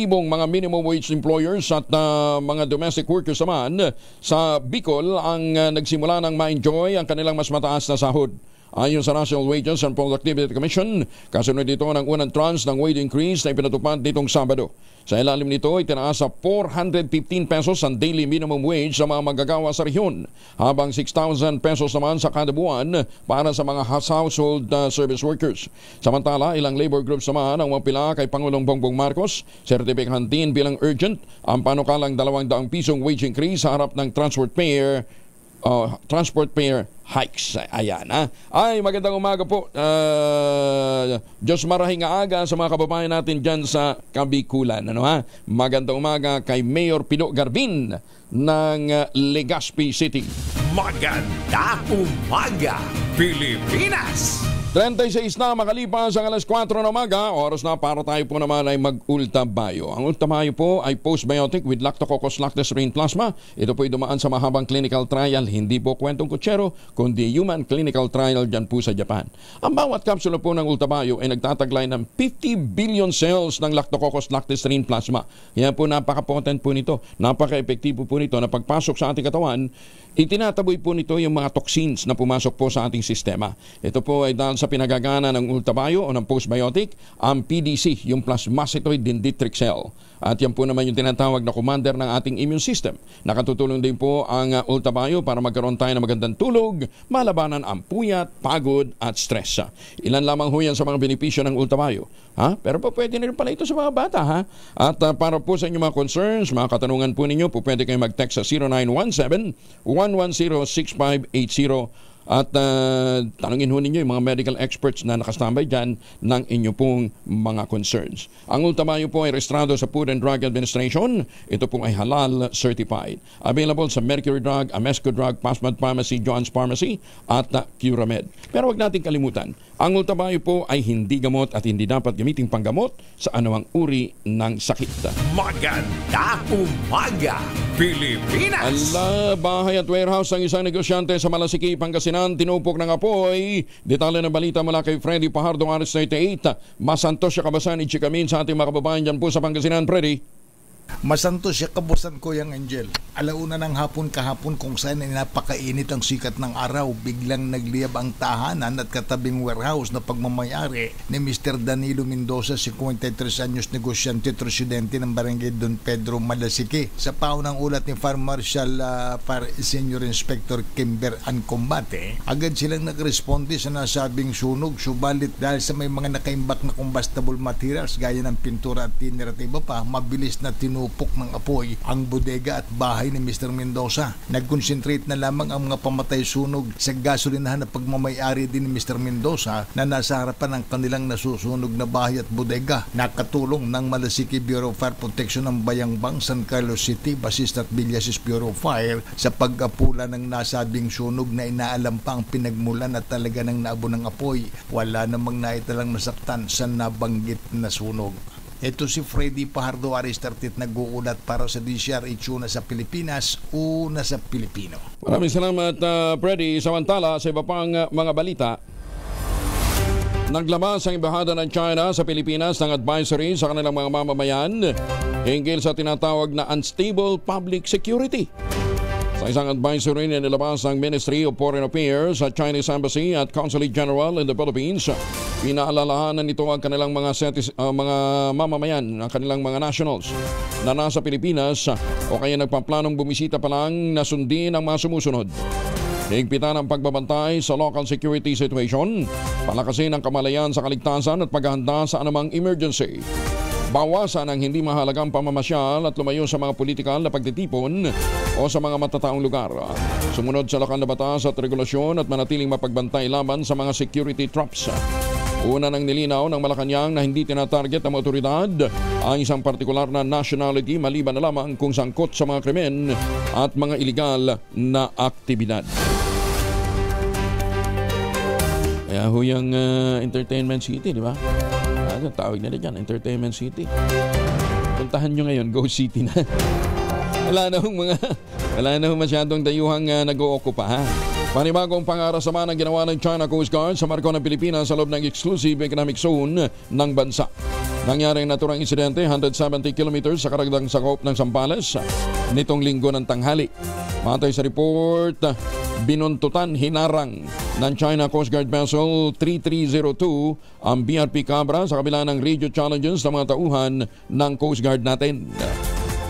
mga minimum wage employers at mga domestic workers naman sa Bicol ang nagsimula ng ma-enjoy ang kanilang mas mataas na sahod. Ayon sa National Wages and Productivity Commission, kasunod dito ng unang tranche ng wage increase na ipinatupad nitong Sabado. Sa ilalim nito, itinaas sa 415 pesos ang daily minimum wage sa mga manggagawa sa rehiyon, habang 6,000 pesos naman sa kada buwan para sa mga household service workers. Samantala, ilang labor groups naman ang mapila kay Pangulong Bongbong Marcos, sertipikahan din bilang urgent ang panukalang 200 pisong wage increase sa harap ng transport fare hikes. Ayan ha. Ay, magandang umaga po. Diyos marahing aga sa mga kababayan natin dyan sa Kabikulan. Ano ha? Magandang umaga kay Mayor Pino Garbin ng Legazpi City. Maganda umaga, Pilipinas! 36 na makalipas ang alas 4 ng umaga, oras na para tayo po naman ay mag-ultabayo. Ang ultabayo po ay postbiotic with Lactococcus lactose-free plasma. Ito po ay dumaan sa mahabang clinical trial, hindi po kwentong kutsero, kundi human clinical trial dyan po sa Japan. Ang bawat kapsula po ng ultabayo ay nagtataglay ng 50 billion cells ng Lactococcus lactose-free plasma. Yan po napaka-potent po nito, napaka-epektibo po nito na pagpasok sa ating katawan, itinataboy po nito yung mga toxins na pumasok po sa ating sistema. Ito po ay dahil sa pinagagana ng ultabayo o ng postbiotic, ang PDC, yung plasmacytoid dendritic cell. At yan po naman yung tinatawag na commander ng ating immune system. Nakatutulong din po ang ultabayo para magkaroon tayo ng magandang tulog, malabanan ang puyat, pagod at stress. Ilan lamang ho yan sa mga benepisyo ng ultabayo. Pero po pwede na rin pala ito sa mga bata. At para po sa inyong mga concerns, mga katanungan po ninyo, po pwede kayong mag-text sa 0917-110-6580 at tanungin ho ninyo yung mga medical experts na nakastambay dyan ng inyo pong mga concerns. Ang ultabayo po ay registrado sa Food and Drug Administration. Ito po ay halal certified. Available sa Mercury Drug, Amesco Drug, Pasmad Pharmacy, John's Pharmacy at Curamed. Pero wag natin kalimutan, ang ultabayo po ay hindi gamot at hindi dapat gamiting panggamot sa anumang uri ng sakit. Maganda umaga, Pilipinas! Bahay at warehouse ng isang negosyante sa Malasiki, Pangasinan, tinupok ng apoy. Detalye ng balita mula kay Freddy Pajardo, Aris 38. Masantos siya kabasan, ichikamin sa ating mga kababayan dyan po sa Pangasinan, Freddy. Masantos siya kabusan ko yung Angel. Alauna ng hapon kahapon kung saan ay napakainit ang sikat ng araw, biglang nagliyab ang tahanan at katabing warehouse na pagmamayari ni Mr. Danilo Mendoza, 53 anyos, negosyante at residente ng barangay Don Pedro, Malasiki. Sa paunang ulat ni Fire Marshal Senior Inspector Kimber Ancombate, agad silang nagresponde sa nasabing sunog, subalit dahil sa may mga nakaimbak na combustible materials gaya ng pintura at tiner at iba pa, mabilis na tinupok ng apoy ang bodega at bahay ni Mr. Mendoza. Nag-concentrate na lamang ang mga pamatay sunog sa gasolinahan na pagmamayari din ni Mr. Mendoza na nasa harapan ng kanilang nasusunog na bahay at bodega. Nakatulong ng Malasiki Bureau of Fire Protection ng Bayangbang, San Carlos City, Basista at Villasis Bureau of Fire sa pag-apula ng nasabing sunog na inaalam pa ang pinagmulan at talaga ng naabo ng apoy. Wala namang naitalang nasaktan sa nabanggit na sunog. Ito si Freddy Pajardo, Aris 38, nag-uulat para sa DCRH, una sa Pilipinas, una sa Pilipino. Maraming salamat, Freddy. Samantala, sa iba pang mga balita, naglabas ang Embahada ng China sa Pilipinas ng advisory sa kanilang mga mamamayan hinggil sa tinatawag na unstable public security. Sa isang advisory na nilabas ng Ministry of Foreign Affairs at Chinese Embassy at Consulate General in the Philippines, pinaalalahanan nito ang kanilang mga mamamayan, ang kanilang mga nationals na nasa Pilipinas o kaya nagpaplanong bumisita pa lang na sundin ang mga sumusunod. Higpitan ang pagbabantay sa local security situation, palakasin ang kamalayan sa kaligtasan at paghahanda sa anumang emergency. Bawasan ang hindi mahalagang pamamasyal at lumayo sa mga politikal na pagtitipon o sa mga matataong lugar. Sumunod sa lokal na batas at regulasyon at manatiling mapagbantay laban sa mga security traps. Una nang nilinaw ng Malacanang na hindi tinatarget ng otoridad ang isang partikular na nationality maliban na lamang kung sangkot sa mga krimen at mga iligal na aktibidad. Kaya huyang entertainment city, di ba? Tawag nila dyan, Entertainment City. puntahan nyo ngayon, Go City na. Wala na masyadong dayuhang nag-ookupa, ha? Panibagong pangaras naman ang ginawa ng China Coast Guard sa marko ng Pilipinas sa loob ng exclusive economic zone ng bansa. Nangyari ang naturang insidente 170 kilometers sa karagdagang sakop ng Zambales nitong linggo ng tanghali. Matay sa report, binuntutan, hinarang ng China Coast Guard Vessel 3302 ang BRP Cabra sa kabila ng radio challenges ng mga tauhan ng Coast Guard natin.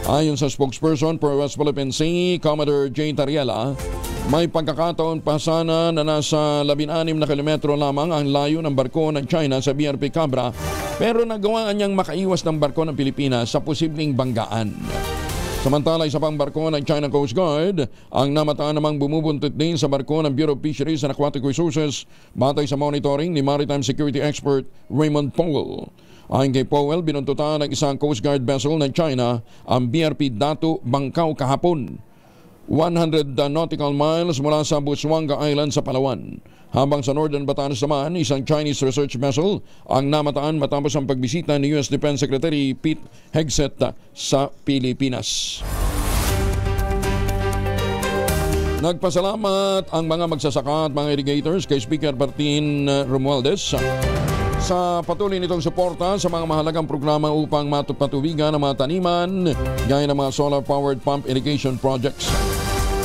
Ayon sa spokesperson for West Philippine Sea, Commodore J. Tariela, may pagkakataon pa sana na nasa 16 na kilometro lamang ang layo ng barko ng China sa BRP Cabra, pero nagawaan niyang makaiwas ng barko ng Pilipinas sa posibleng banggaan. Samantala, isa pang barko ng China Coast Guard ang namataan namang bumubuntot din sa barko ng Bureau of Fisheries and Aquatic Resources batay sa monitoring ni Maritime Security Expert Raymond Powell. Ayon kay Powell, binuntutan ng isang Coast Guard vessel ng China ang BRP Dato Bangkao kahapon, 100 nautical miles mula sa Busuanga Island sa Palawan. Habang sa Northern Batanes naman, isang Chinese research vessel ang namataan matapos ang pagbisita ni US Defense Secretary Pete Hegseth sa Pilipinas. Nagpasalamat ang mga magsasaka at mga irrigators kay Speaker Martin Romualdez sa patuloy nitong suporta sa mga mahalagang programa upang matupatubigan ang mga taniman gaya ng mga solar-powered pump irrigation projects.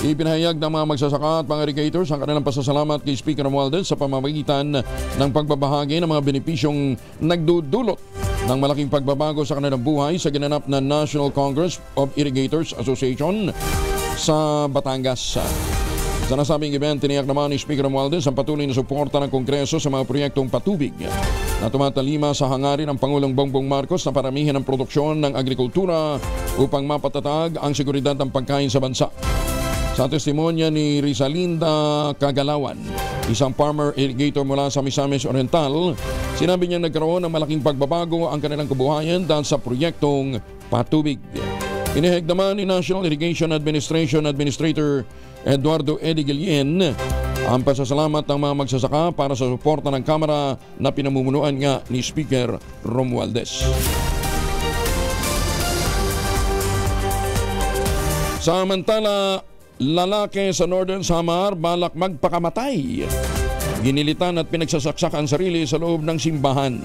Ipinahayag ng mga magsasaka at mga irrigators ang kanilang pasasalamat kay Speaker Romualdez sa pamamagitan ng pagbabahagi ng mga benepisyong nagdudulot ng malaking pagbabago sa kanilang buhay sa ginanap na National Congress of Irrigators Association sa Batangas. Sa nasabing event, tiniyak naman ni Speaker Romualdez ang patuloy na suporta ng Kongreso sa mga proyektong patubig na tumatalima sa hangarin ng Pangulong Bongbong Marcos na paramihan ang produksyon ng agrikultura upang mapatatag ang seguridad ng pagkain sa bansa. Sa testimonya ni Rizalinda Kagalawan, isang farmer irrigator mula sa Misamis Oriental, sinabi niya nagkaroon ng malaking pagbabago ang kanilang kabuhayan dahil sa proyektong patubig. Inihayag naman ni National Irrigation Administration Administrator Eduardo Eddie Guillen ang pasasalamat ng mga magsasaka para sa suporta ng Kamara na pinamumunuan nga ni Speaker Romualdez. Samantala, lalaki sa Northern Samar balak magpakamatay. Ginilitan at pinagsasaksak ang sarili sa loob ng simbahan.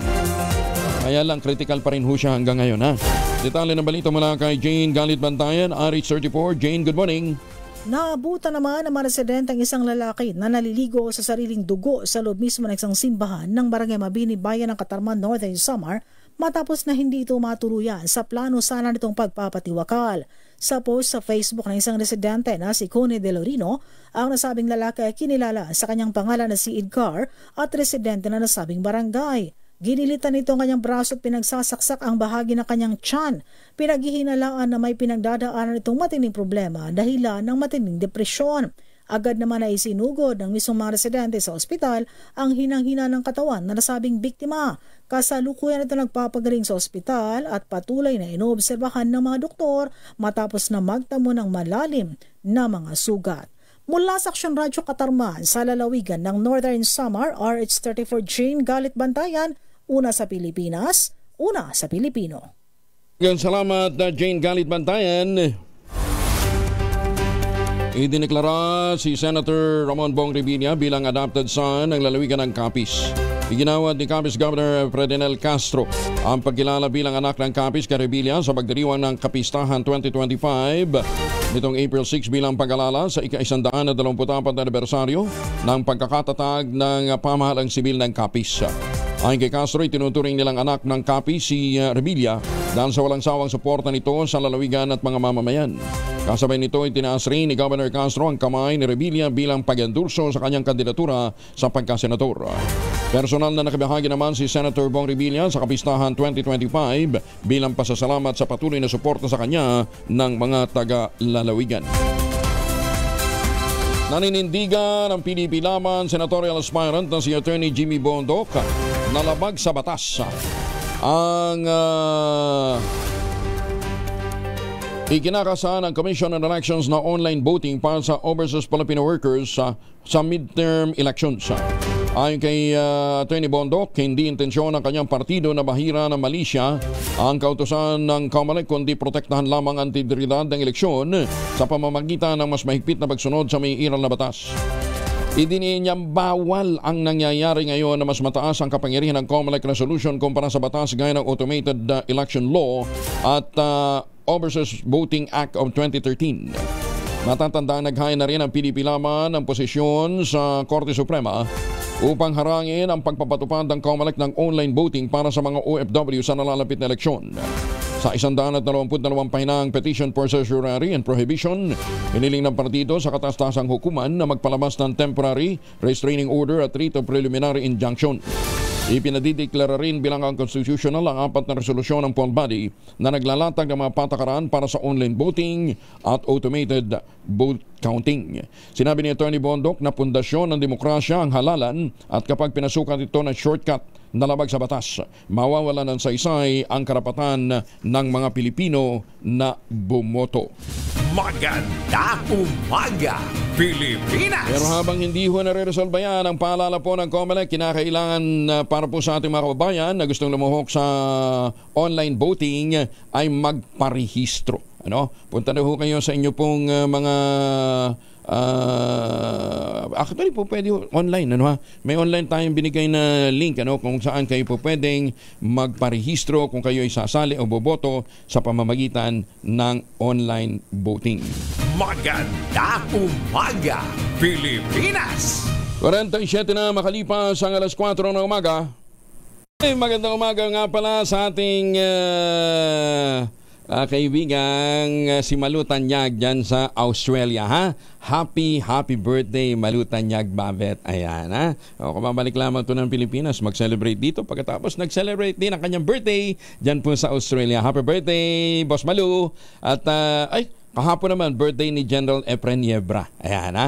Kaya lang, critical pa rin ho siya hanggang ngayon, ha? Detalye ng balita mula kay Jane Galit Bantayan, RH34. Jane, good morning. Naabutan naman ng mga residente ang isang lalaki na naliligo sa sariling dugo sa loob mismo ng isang simbahan ng Barangay Mabini, Bayan ng Katarman, Northern Samar, matapos na hindi ito matuluyan sa plano sana nitong pagpapatiwakal. Sa post sa Facebook ng isang residente na si Connie De Lorino, ang nasabing lalaki ay kinilala sa kanyang pangalan na si Edgar at residente na nasabing barangay. Ginilitan nito ang kanyang braso at pinagsasaksak ang bahagi ng kanyang tiyan. Pinaghihinalaan na may pinagdadaanan itong matinding problema dahilan ng matinding depresyon. Agad naman ay isinugod ng mismong mga residente sa ospital ang hinang-hina ng katawan na nasabing biktima. Kasalukuyan ito nagpapagaling sa ospital at patuloy na inoobserbahan ng mga doktor matapos na magtamo ng malalim na mga sugat. Mula sa Aksyon Radyo Katarman sa lalawigan ng Northern Samar, RH34 Jane Galit Bantayan, una sa Pilipinas, una sa Pilipino. Salamat Jane Galit Bantayan. Idineklara si Senator Ramon Bong Revilla bilang adopted son ng lalawigan ng Capiz. Iginawad ni Capiz Governor Ferdinand Castro ang pagkilala bilang anak ng Capiz kay Revilla sa pagdiriwang ng Kapistahan 2025 nitong April 6 bilang pag-alala sa ika-124 na anibersaryo ng pagkakatatag ng pamahalang sibil ng Capiz. Ayon kay Castro, itinuturing nilang anak ng Capiz si Revilla dahil sa walang sawang suporta nito sa lalawigan at mga mamamayan. Kasabay nito, itinaas rin ni Governor Castro ang kamay ni Revilla bilang pag-endurso sa kanyang kandidatura sa pagkasenador. Personal na nakibahagi naman si Senator Bong Revilla sa Kapistahan 2025 bilang pasasalamat sa patuloy na suporta sa kanya ng mga taga-lalawigan. Naninindigan ng PDP laban senatorial aspirant na si Attorney Jimmy Bondoc na labag sa batas ang ikinakasa ng Commission on Elections na online voting para sa overseas Filipino workers sa midterm elections. Ayon kay Atty. Bondok, hindi intensyon ng kanyang partido na bahira ng Malaysia ang kautusan ng COMELEC kundi protektahan lamang ang integridad ng eleksyon sa pamamagitan ng mas mahigpit na pagsunod sa may iral na batas. Idiniin niyang bawal ang nangyayari ngayon na mas mataas ang kapangyarihan ng COMELEC resolution kumpara sa batas gaya ng Automated Election Law at Overseas Voting Act of 2013. Matatandaan naghain na rin ang PDP laman ng posisyon sa Korte Suprema upang harangin ang pagpapatupad ng COMELEC ng online voting para sa mga OFW sa nalalapit na eleksyon. Sa 122 pahinang petition for certiorari and prohibition, hiniling ng partido sa katastasang hukuman na magpalabas ng temporary restraining order at writ of preliminary injunction. Ipinadideklara rin bilang unconstitutional ang 4 na resolusyon ng poll body na naglalatag ng mga patakaran para sa online voting at automated vote counting. Sinabi ni Atty. Bondok na pundasyon ng demokrasya ang halalan at kapag pinasukan ito ng shortcut na labag sa batas, mawawala ng saysay ang karapatan ng mga Pilipino na bumoto. Magandang umaga, Pilipinas! Pero habang hindi ho nare-resolve yan, ang paalala po ng COMELEC, kinakailangan para po sa ating mga kababayan na gustong lumuhok sa online voting ay magparehistro. Punta na ho kayo sa inyo pong mga actually po pwede online, may online tayong binigay na link kung saan kayo po pwedeng magparehistro kung kayo ay sasali o boboto sa pamamagitan ng online voting. Magandang umaga, Pilipinas! 47 na makalipas ang alas 4 ng umaga. Magandang umaga nga pala sa ating kaibigang si Malu Tanyag dyan sa Australia, ha? Happy birthday, Malu Tanyag Babet. Ayan, ha? Kung mabalik lamang ito ng Pilipinas, mag-celebrate dito. Pagkatapos nag-celebrate din ang kanyang birthday dyan po sa Australia. Happy birthday, Boss Malu. At, kahapon naman, birthday ni General Efren Yebra. Ayan, ha?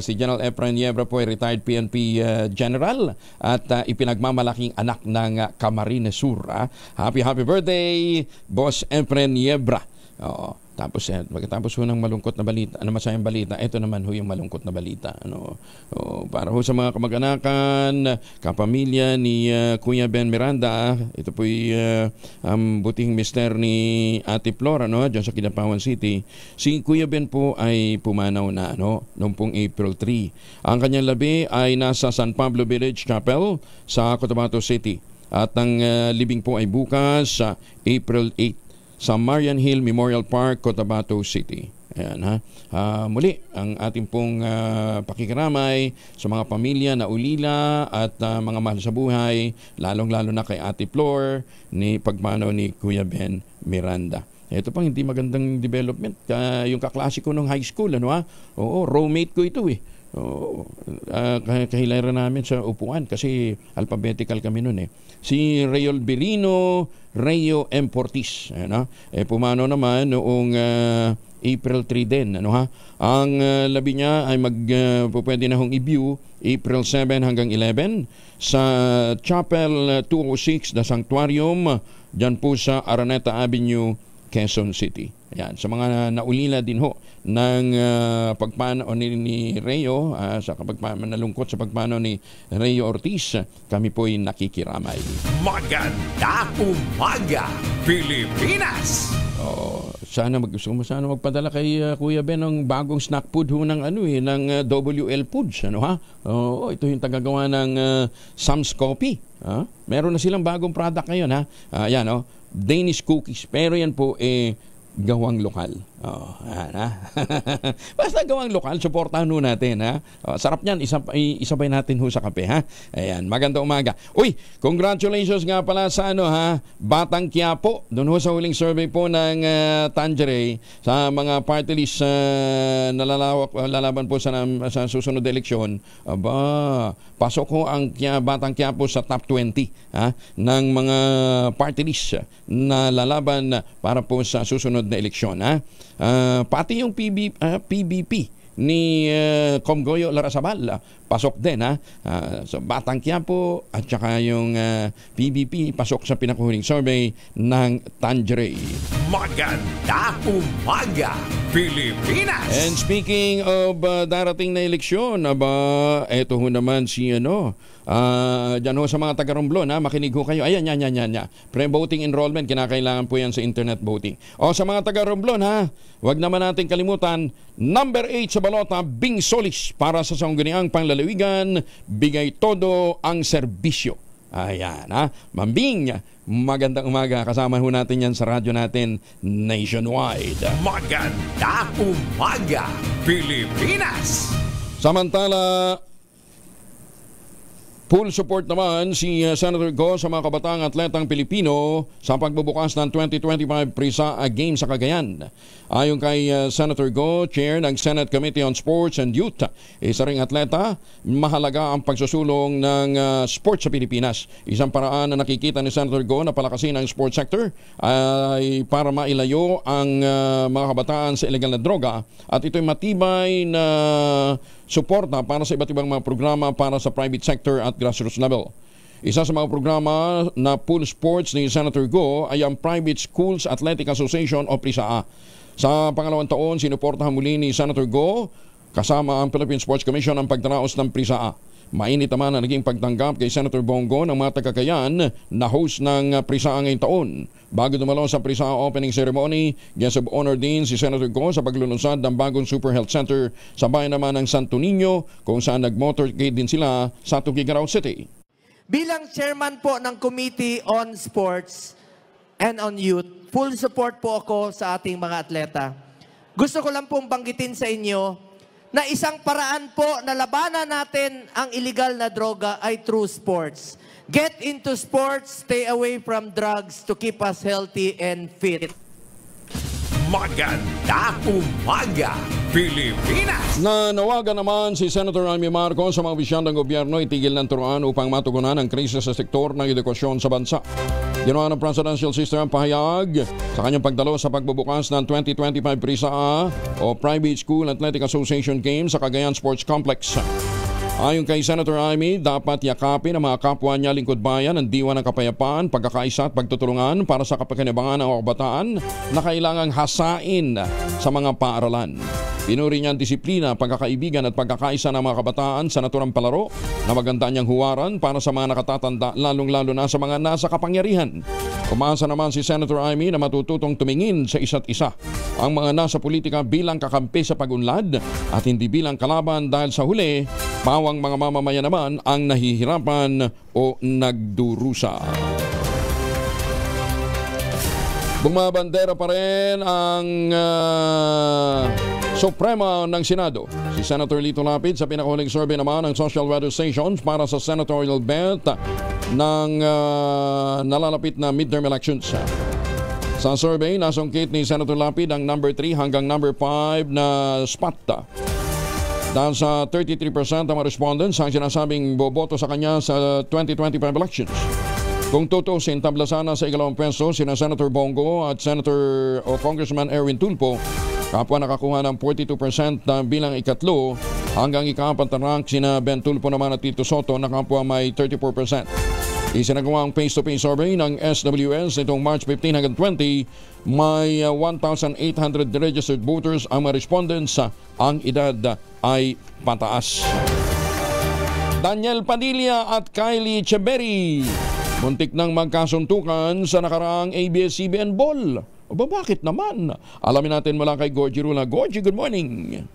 Si General Efren Yebra po ay retired PNP General at ipinagmamalaking anak ng Camarines Sur. Happy birthday, Boss Efren Yebra. Tapos pagkatapos ho ng malungkot na balita, masayang balita, ito naman ho yung malungkot na balita. Para ho sa mga kamag-anakan, kapamilya ni Kuya Ben Miranda, ito po yung buting mister ni Ate Flora, dyan sa Kidapawan City. Si Kuya Ben po ay pumanaw na noong pong April 3. Ang kanyang labi ay nasa San Pablo Village Chapel sa Cotabato City. At ang libing po ay bukas sa April 8. Sa Marian Hill Memorial Park, Cotabato City. Ayan, ha? Muli, ang ating pong pakikiramay sa mga pamilya na ulila at mga mahal sa buhay, lalong-lalo na kay Ate Flor, ni pagmanaw ni Kuya Ben Miranda. Ito pang hindi magandang development. Yung kaklase ko nung high school, Oo, roommate ko ito eh. Kahilaran namin sa upuan kasi alphabetical kami nun eh. Si Rayol Birino, Rayo M. Portis, pumano naman noong April 3 din, Ang labi niya ay pwede na hong i-view April 7 hanggang 11 sa Chapel 206 na Sanctuarium dyan po sa Araneta Avenue, Quezon City. Ayan, sa mga naulila din ho ng pagpanaw ni Rayo, sa nalungkot sa pagpanaw ni Rayo Ortiz, kami po'y nakikiramay. Magandang umaga, Pilipinas! Sana magpadala kay Kuya Ben ng bagong snack food ho ng ng WL Foods, ito yung tagagawa ng Sam's Coffee. Meron na silang bagong product ngayon, Ayan, Danish cookies, pero yan po gawang lokal. Basta gawang lokal, supportahan ho natin, sarap niyan, isabay natin ho sa kape, Ayan, magandang umaga. Uy, congratulations nga pala sa Batang Quiapo. Doon ho sa huling survey po ng Tangeray sa mga party list na lalaban po sa susunod na eleksyon. Pasok ho ang Batang Quiapo sa top 20 ng mga party list na lalaban para po sa susunod na eleksyon. Pati yung PBP ni Comgoyo Larrazabal pasok din, so Batang Quiapo at saka yung PBP pasok sa pinakahuling survey ng Tangeray. Magandang umaga, Pilipinas. And speaking of darating na eleksyon, eto ho naman si dyan ho sa mga taga-Romblon, makinig ho kayo. Ayan, yan. Pre-voting enrollment, kinakailangan po yan sa internet voting. O sa mga taga-Romblon, wag naman natin kalimutan, number 8 sa balota, Bing Solis, para sa sangguniang panglalawigan, bigay todo ang serbisyo. Ayan, Mambing, magandang umaga. Kasama ho natin yan sa radyo natin nationwide. Magandang umaga, Pilipinas. Samantala, full support naman si Senator Go sa mga kabataang atletang Pilipino sa pagbubukas ng 2025 PRISA Games sa Cagayan. Ayon kay Senator Go, Chair ng Senate Committee on Sports and Youth, isa ring atleta, mahalaga ang pagsusulong ng sports sa Pilipinas. Isang paraan na nakikita ni Senator Go na palakasin ang sports sector ay para mailayo ang mga kabataan sa ilegal na droga, at ito'y matibay na suporta para sa iba't ibang mga programa para sa private sector at grassroots level. Isa sa mga programa na full sports ni Senator Go ay ang Private Schools Athletic Association o PRISA. Sa pangalawang taon, sinuportahan muli ni Senator Go kasama ang Philippine Sports Commission ang pagdaraos ng PRISA. Mainit naman ang naging pagtanggap kay Senator Bongo ng mga taga-Cagayan na host ng PRISA ngayong taon. Bago dumalo sa PRISA opening ceremony, guest of honor din si Senator Go sa paglulunsad ng bagong Super Health Center sa bayan naman ng Santo Niño, kung saan nag-motorcade din sila sa Tugigaraw City. Bilang chairman po ng Committee on Sports and on Youth, full support po ako sa ating mga atleta. Gusto ko lang pong banggitin sa inyo na isang paraan po na labanan natin ang illegal na droga ay through sports. Get into sports, stay away from drugs to keep us healthy and fit. Magandang umaga, Pilipinas. Nanawagan naman si Senator Amy Marcos sa mga opisyal ng gobyerno itigil ng turuan upang matugunan ang krisis sa sektor ng edukasyon sa bansa. Ginawa ng Presidential Sister ang pahayag sa kanyang pagdalo sa pagbubukas ng 2025 PRISA o Private School Athletic Association Games sa Cagayan Sports Complex. Ayon kay Senator Amy, dapat yakapin ang mga kapwa niya lingkod bayan ng diwa ng kapayapaan, pagkakaisa at pagtutulungan para sa kapakinabangan ng mga kabataan na kailangang hasain sa mga paaralan. Pinuri niya ang disiplina, pagkakaibigan at pagkakaisa ng mga kabataan sa naturang palaro na maganda niyang huwaran para sa mga nakatatanda, lalong-lalo na sa mga nasa kapangyarihan. Umasa naman si Senator Amy na matututong tumingin sa isa't isa ang mga nasa politika bilang kakampi sa pag-unlad at hindi bilang kalaban, dahil sa huli, pawang mga mamamayan naman ang nahihirapan o nagdurusa. Bumabandera pa rin ang Suprema ng Senado. Si Senator Lito Lapid sa pinakahuling survey naman ng social weather stations para sa senatorial belt ng nalalapit na midterm elections. Sa survey, nasungkit ni Senator Lapid ang number 3 hanggang number 5 na spot. Dahil sa 33% ng mga respondents ang sinasabing boboto sa kanya sa 2025 elections. Kung tutusin, tabla sana sa ikalawang pwesto sina Senator Bongo at Senator o Congressman Erwin Tulfo, kapwa nakakuha ng 42% bilang ikatlo, hanggang ika-4 na rank sina Ben Tulfo naman at Tito Soto na kapwa may 34%. Isinagawa ang face-to-face survey ng SWS nitong March 15 hanggang 20, may 1,800 registered voters ang mga respondents, ang edad ay pataas. Daniel Padilla at Kylie Echeverry muntik nang magkasuntukan sa nakaraang ABS-CBN Ball. O ba, bakit naman? Alamin natin mula kay Gorgie Rula. Gorgie, good morning.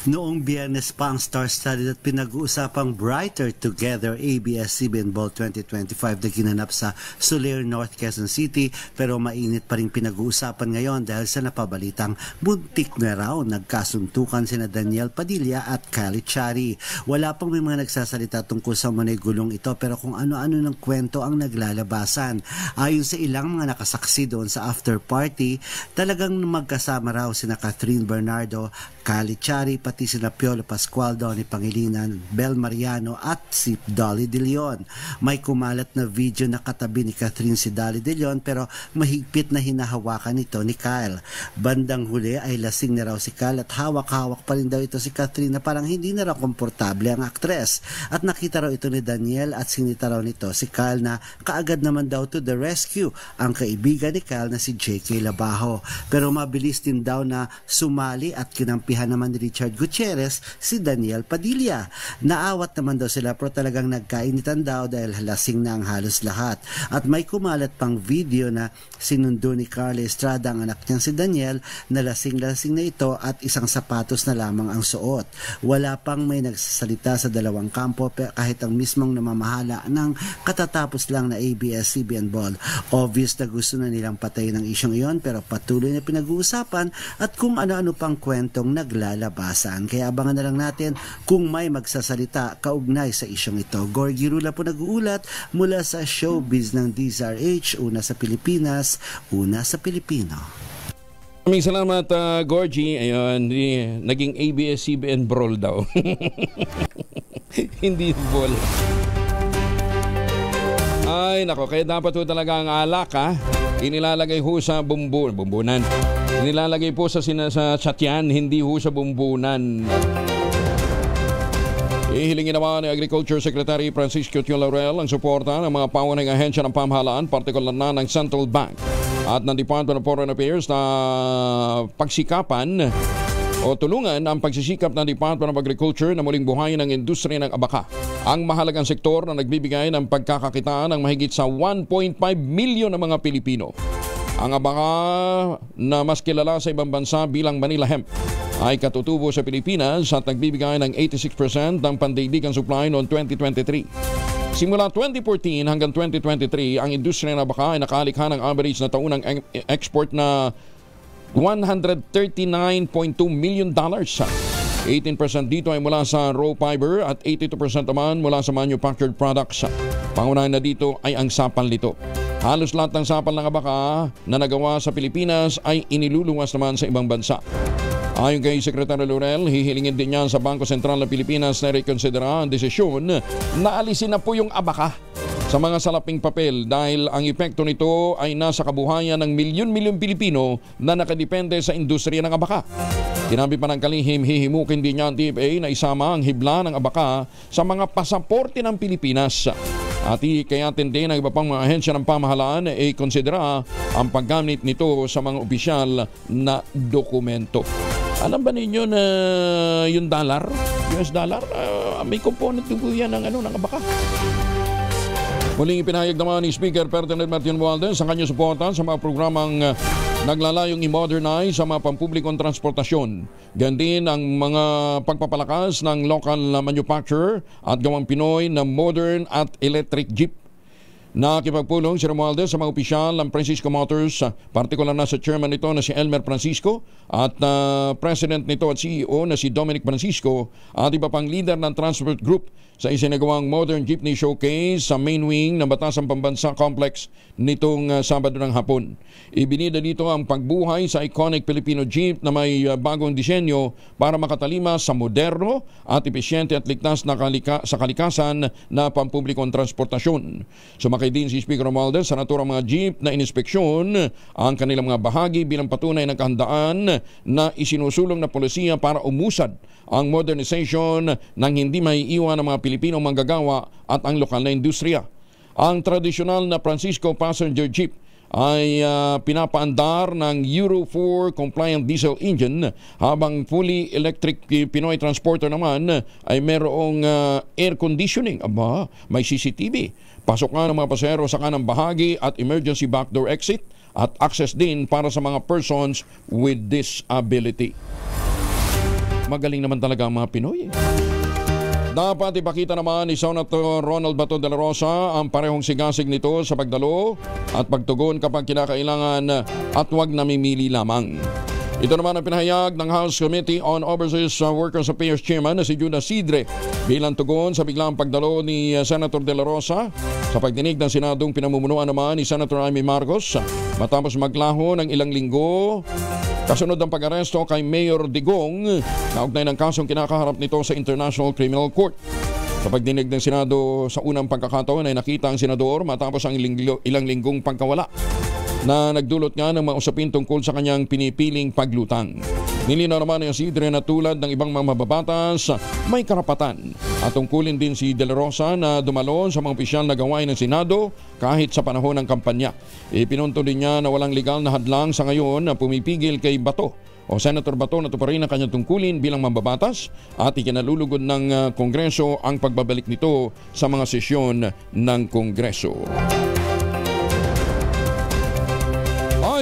Noong Biyernes pa ang star-studded at pinag-uusapang Brighter Together ABS-CBN Ball 2025 na ginanap sa Soler, North Quezon City, pero mainit pa rin pinag-uusapan ngayon dahil sa napabalitang buntik na raw nagkasuntukan sina Daniel Padilla at Kylie Echeverry. Wala pang may mga nagsasalita tungkol sa manay gulong ito, pero kung ano-ano ng kwento ang naglalabasan. Ayon sa ilang mga nakasaksi doon sa after party, talagang magkasama raw sina Catherine Bernardo, Kylie Echeverry, pati pati sina Piolo Pascual, Donnie Pangilinan, Bel Mariano at si Dolly De Leon. May kumalat na video na katabi ni Catherine si Dolly De Leon pero mahigpit na hinahawakan ito ni Kyle. Bandang huli ay lasing na raw si Kyle at hawak-hawak pa rin daw ito si Catherine na parang hindi na raw komportable ang aktres. At nakita raw ito ni Daniel at sinita raw nito si Kyle na kaagad naman daw to the rescue ang kaibigan ni Kyle na si J.K. Labajo. Pero mabilis din daw na sumali at kinampihan naman ni Richard Gutierrez si Daniel Padilla. Naawat naman daw sila pero talagang nagkainitan daw dahil lasing na ang halos lahat. At may kumalat pang video na sinundo ni Carla Estrada ang anak niyang si Daniel na lasing-lasing na ito at isang sapatos na lamang ang suot. Wala pang may nagsasalita sa dalawang kampo kahit ang mismong namamahala ng katatapos lang na ABS-CBN ball. Obvious na gusto na nilang patayin ang isyong iyon pero patuloy na pinag-uusapan at kung ano-ano pang kwentong naglalabasan. Kaya abangan na lang natin kung may magsasalita kaugnay sa isyong ito. Gorgie Rula po nag-uulat mula sa showbiz ng DZRH, una sa Pilipinas, una sa Pilipino. Maraming salamat, Gorgie. Ayun, naging ABS-CBN brawl daw. Hindi ball. Ay, nako, kaya dapat po talaga ang alak, inilalagay ho sa bumbunan. Inilalagay po sa satyan, hindi ho sa bumbunan. Ihilingin naman ni Agriculture Secretary Francisco Tio Laurel ang suporta ng mga pangunahing ahensya ng pamahalaan, partikular na ng Central Bank at ng Department of Foreign Affairs na pagsikapan o tulungan ang pagsisikap ng Department of Agriculture na muling buhayin ang industriya ng abaka. Ang mahalagang sektor na nagbibigay ng pagkakakitaan ng mahigit sa 1.5 milyon ng mga Pilipino. Ang abaka na mas kilala sa ibang bansa bilang Manila Hemp ay katutubo sa Pilipinas at nagbibigay ng 86% ng pandaigdigang supply noong 2023. Simula 2014 hanggang 2023, ang industriya ng abaka ay nakalikha ng average na taunang export na $139.2 million. 18% dito ay mula sa raw fiber at 82% naman mula sa manufactured products. Pangunahin na dito ay ang sapal nito. Halos lahat ng sapal ng abaka na nagawa sa Pilipinas ay iniluluwas naman sa ibang bansa. Ayon kay Secretary Laurel, hihilingin din niya sa Bangko Sentral ng Pilipinas na rekonsidera ang desisyon na alisin na po yung abaka sa mga salaping papel dahil ang epekto nito ay nasa kabuhayan ng milyon-milyon Pilipino na nakadepende sa industriya ng abaka. Tinabi pa ng kalihim, hihimukin din niya ang TFA na isama ang hibla ng abaka sa mga pasaporte ng Pilipinas. At kaya din ang iba pang mga ahensya ng pamahalaan ay konsidera ang paggamit nito sa mga opisyal na dokumento. Alam ba ninyo na yung dollar, US dollar, may component po yan ng abaka? Muling ipinahayag naman ni Speaker Ferdinand Martin Romualdez sa kanyang suporta sa mga programang naglalayong i-modernize sa mga pampublikong transportasyon. Ganyan din ang mga pagpapalakas ng local manufacturer at gawang Pinoy na modern at electric jeep. Nakipagpulong si Romualdez sa mga opisyal ng Francisco Motors, partikular na sa chairman nito na si Elmer Francisco at president nito at CEO na si Dominic Francisco at iba pang leader ng Transport Group sa isinagawang Modern Jeepney Showcase sa main wing ng Batasan Pambansa Complex nitong Sabado ng hapon. Ibinida dito ang pagbuhay sa iconic Filipino Jeep na may bagong disenyo para makatalima sa moderno at epesyente at ligtas na sa kalikasan na pampublikong transportasyon. Sumakay din si Speaker Romualdez sa naturang mga jeep na inspeksyon ang kanilang mga bahagi bilang patunay ng kahandaan na isinusulong na polisiya para umusad ang modernization ng hindi maiiwan ng mga Pilipinong manggagawa at ang lokal na industriya. Ang tradisyonal na Francisco passenger jeep ay pinapaandar ng Euro 4 compliant diesel engine habang fully electric Pinoy Transporter naman ay mayroong air conditioning. Aba, may CCTV. Pasukan ng mga pasahero sa kanang bahagi at emergency backdoor exit at access din para sa mga persons with disability. Magaling naman talaga ang mga Pinoy. Dapat ipakita naman ni Senator Ronald Bato de la Rosa ang parehong sigasig nito sa pagdalo at pagtugon kapag kinakailangan at huwag namimili lamang. Ito naman ang pinahayag ng House Committee on Overseas Workers Affairs Chairman na si Judas Sidre bilang tugon sa biglang pagdalo ni Senator de la Rosa sa pagdinig ng Senadong pinamumunuan naman ni Senator Amy Marcos matapos maglaho ng ilang linggo Kasunod ng pag-aresto kay Mayor Digong, kaugnay ng kasong kinakaharap nito sa International Criminal Court. Sa pagdinig ng Senado sa unang pagkakataon ay nakita ang senador matapos ang ilang linggong pagkawala na nagdulot nga ng mga usapin tungkol sa kanyang pinipiling paglutang. Nilinaw naman ng Isidre na tulad ng ibang mga mababatas, may karapatan at tungkulin din si De La Rosa na dumalo sa mga opisyal na gawain ng Senado kahit sa panahon ng kampanya. Ipinunto din niya na walang legal na hadlang sa ngayon na pumipigil kay Bato o Senator Bato na tuparin ang kanyang tungkulin bilang mambabatas at ikinalulugod ng Kongreso ang pagbabalik nito sa mga sesyon ng Kongreso.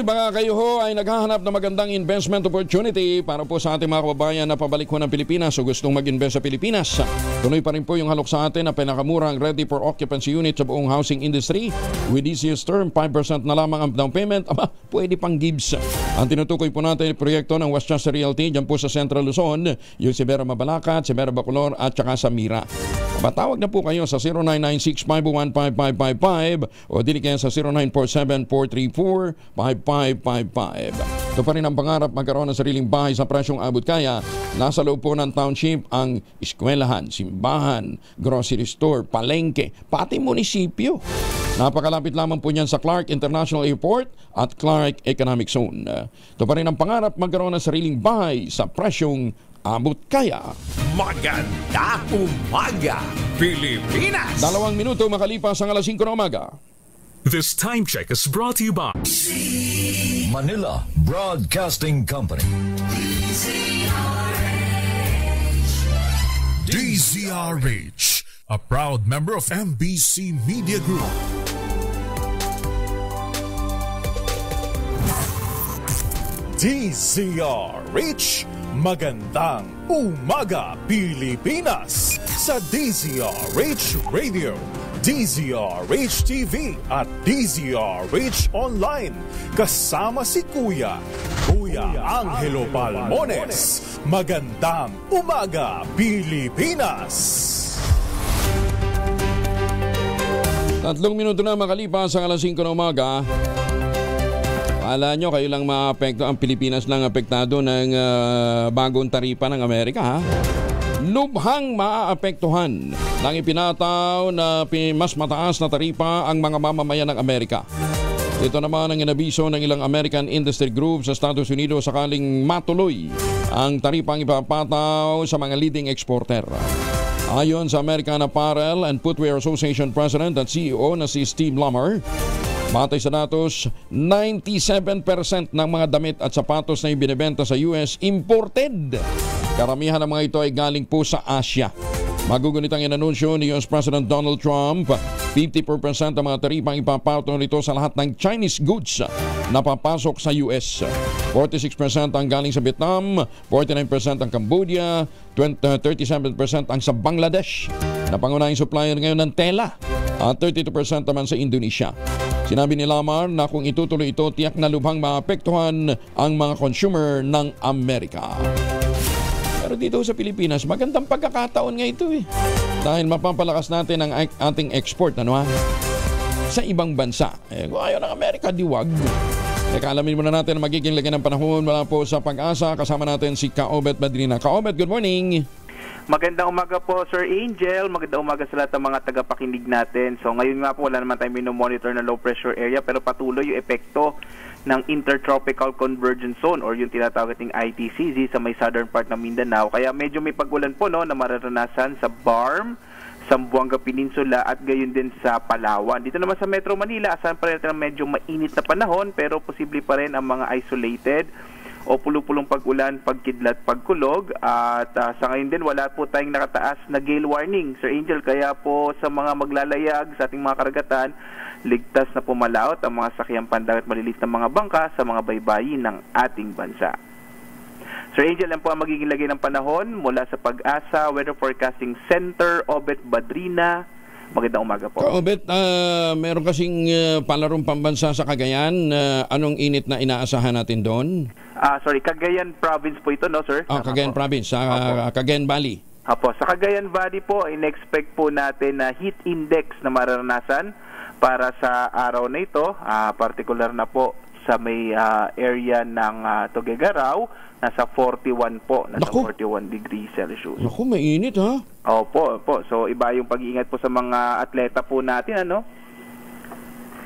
Mga kayo ho ay naghahanap ng magandang investment opportunity para po sa ating mga kababayan na pabalik ho ng Pilipinas o gustong mag-invest sa Pilipinas. Tuloy pa rin po yung halok sa atin na pinakamurang ready for occupancy unit sa buong housing industry with easiest term, 5% na lamang ang down payment. Pwede pang gives. Ang tinutukoy po natin yung proyekto ng Westchester Realty dyan po sa Central Luzon, yung si Vera Mabalacat, si Vera Bacolor at saka sa Mira. Matawag na po kayo sa 0996-501-5555 o dili kayo sa 0947-434-5555. Ito pa rin ang pangarap magkaroon ng sariling bahay sa presyong abot kaya. Nasa loob po ng township ang eskwelahan, simbahan, grocery store, palengke, pati munisipyo. Napakalapit lamang po niyan sa Clark International Airport at Clark Economic Zone. Ito pa rin ang pangarap magkaroon ng sariling bahay sa presyong abot kaya. Maganda umaga, Pilipinas! 2 minuto makalipas ang alas 5 ng umaga. This time check is brought to you by Manila Broadcasting Company. DZRH, a proud member of MBC Media Group. DZRH, magandang umaga Pilipinas sa DZRH Radio, DZRH TV at DZRH Online. Kasama si Kuya Angelo Palmones. Magandang umaga Pilipinas. 3 minuto na makalipas ang alas 5 ng umaga. Akala nyo kayo lang maapekto, ang Pilipinas lang apektado ng bagong taripa ng Amerika, ha? Lubhang maaapektuhan ng ipinataw na mas mataas na taripa ang mga mamamayan ng Amerika. Ito naman ang inabiso ng ilang American industry group sa Estados Unidos sakaling matuloy ang taripang ipapataw sa mga leading exporter. Ayon sa American Apparel and Footwear Association President at CEO na si Steve Ballmer, batay sa datos, 97% ng mga damit at sapatos na ibinebenta sa US imported. Karamihan ng mga ito ay galing po sa Asia. Magugunit ang inanunsyo ni US President Donald Trump, 54% ng mga taripang ipapataw nito sa lahat ng Chinese goods na papasok sa US. 46% ang galing sa Vietnam, 49% ang Cambodia, 37% ang sa Bangladesh na pangunahing supplier ngayon ng tela at 32% naman sa Indonesia. Sinabi ni Lamar na kung itutuloy ito, tiyak na lubhang maapektuhan ang mga consumer ng Amerika. Pero dito sa Pilipinas, magandang pagkakataon nga ito eh. Dahil mapapalakas natin ang ating export, ano ha? Sa ibang bansa. Kung ayaw ng Amerika, diwag. Alamin muna natin ang magiging lagyan ng panahon mula po sa Pag-asa. Kasama natin si Kaobet Madrina. Kaobet, good morning. Magandang umaga po, Sir Angel. Magandang umaga sa lahat ng mga tagapakinig natin. So ngayon nga po, wala naman tayong minomonitor na low pressure area pero patuloy yung epekto ng Intertropical Convergence Zone or yung tinatawag nating ITCZ sa may southern part ng Mindanao. Kaya medyo may pagulan po no, na mararanasan sa Barm, Zamboanga Peninsula at gayon din sa Palawan. Dito naman sa Metro Manila, asahan pa rin natin medyo mainit na panahon pero posible pa rin ang mga isolated o pulupulong pag-ulan, pagkidlat, pagkulog at sa ngayon din wala po tayong nakataas na gale warning, Sir Angel, kaya po sa mga maglalayag sa ating mga karagatan, ligtas na pumalaot ang mga sakyang pandagat maliliit na mga bangka sa mga baybayin ng ating bansa. Sir Angel, yan po ang magiging lagay ng panahon mula sa Pag-asa Weather Forecasting Center, Obet Badrina. Magandang umaga po. Obet, meron kasing palarong pambansa sa Cagayan. Anong init na inaasahan natin doon? Cagayan Province po ito, no, sir? Cagayan Province, sa Cagayan Valley. Apo, sa Cagayan Valley po, in-expect po natin na heat index na mararanasan para sa araw na ito, particular na po sa may area ng Tuguegarao, nasa 41 po, nasa 41 degrees Celsius. Naku, mainit ha? Opo. So iba yung pag-iingat po sa mga atleta po natin, ano?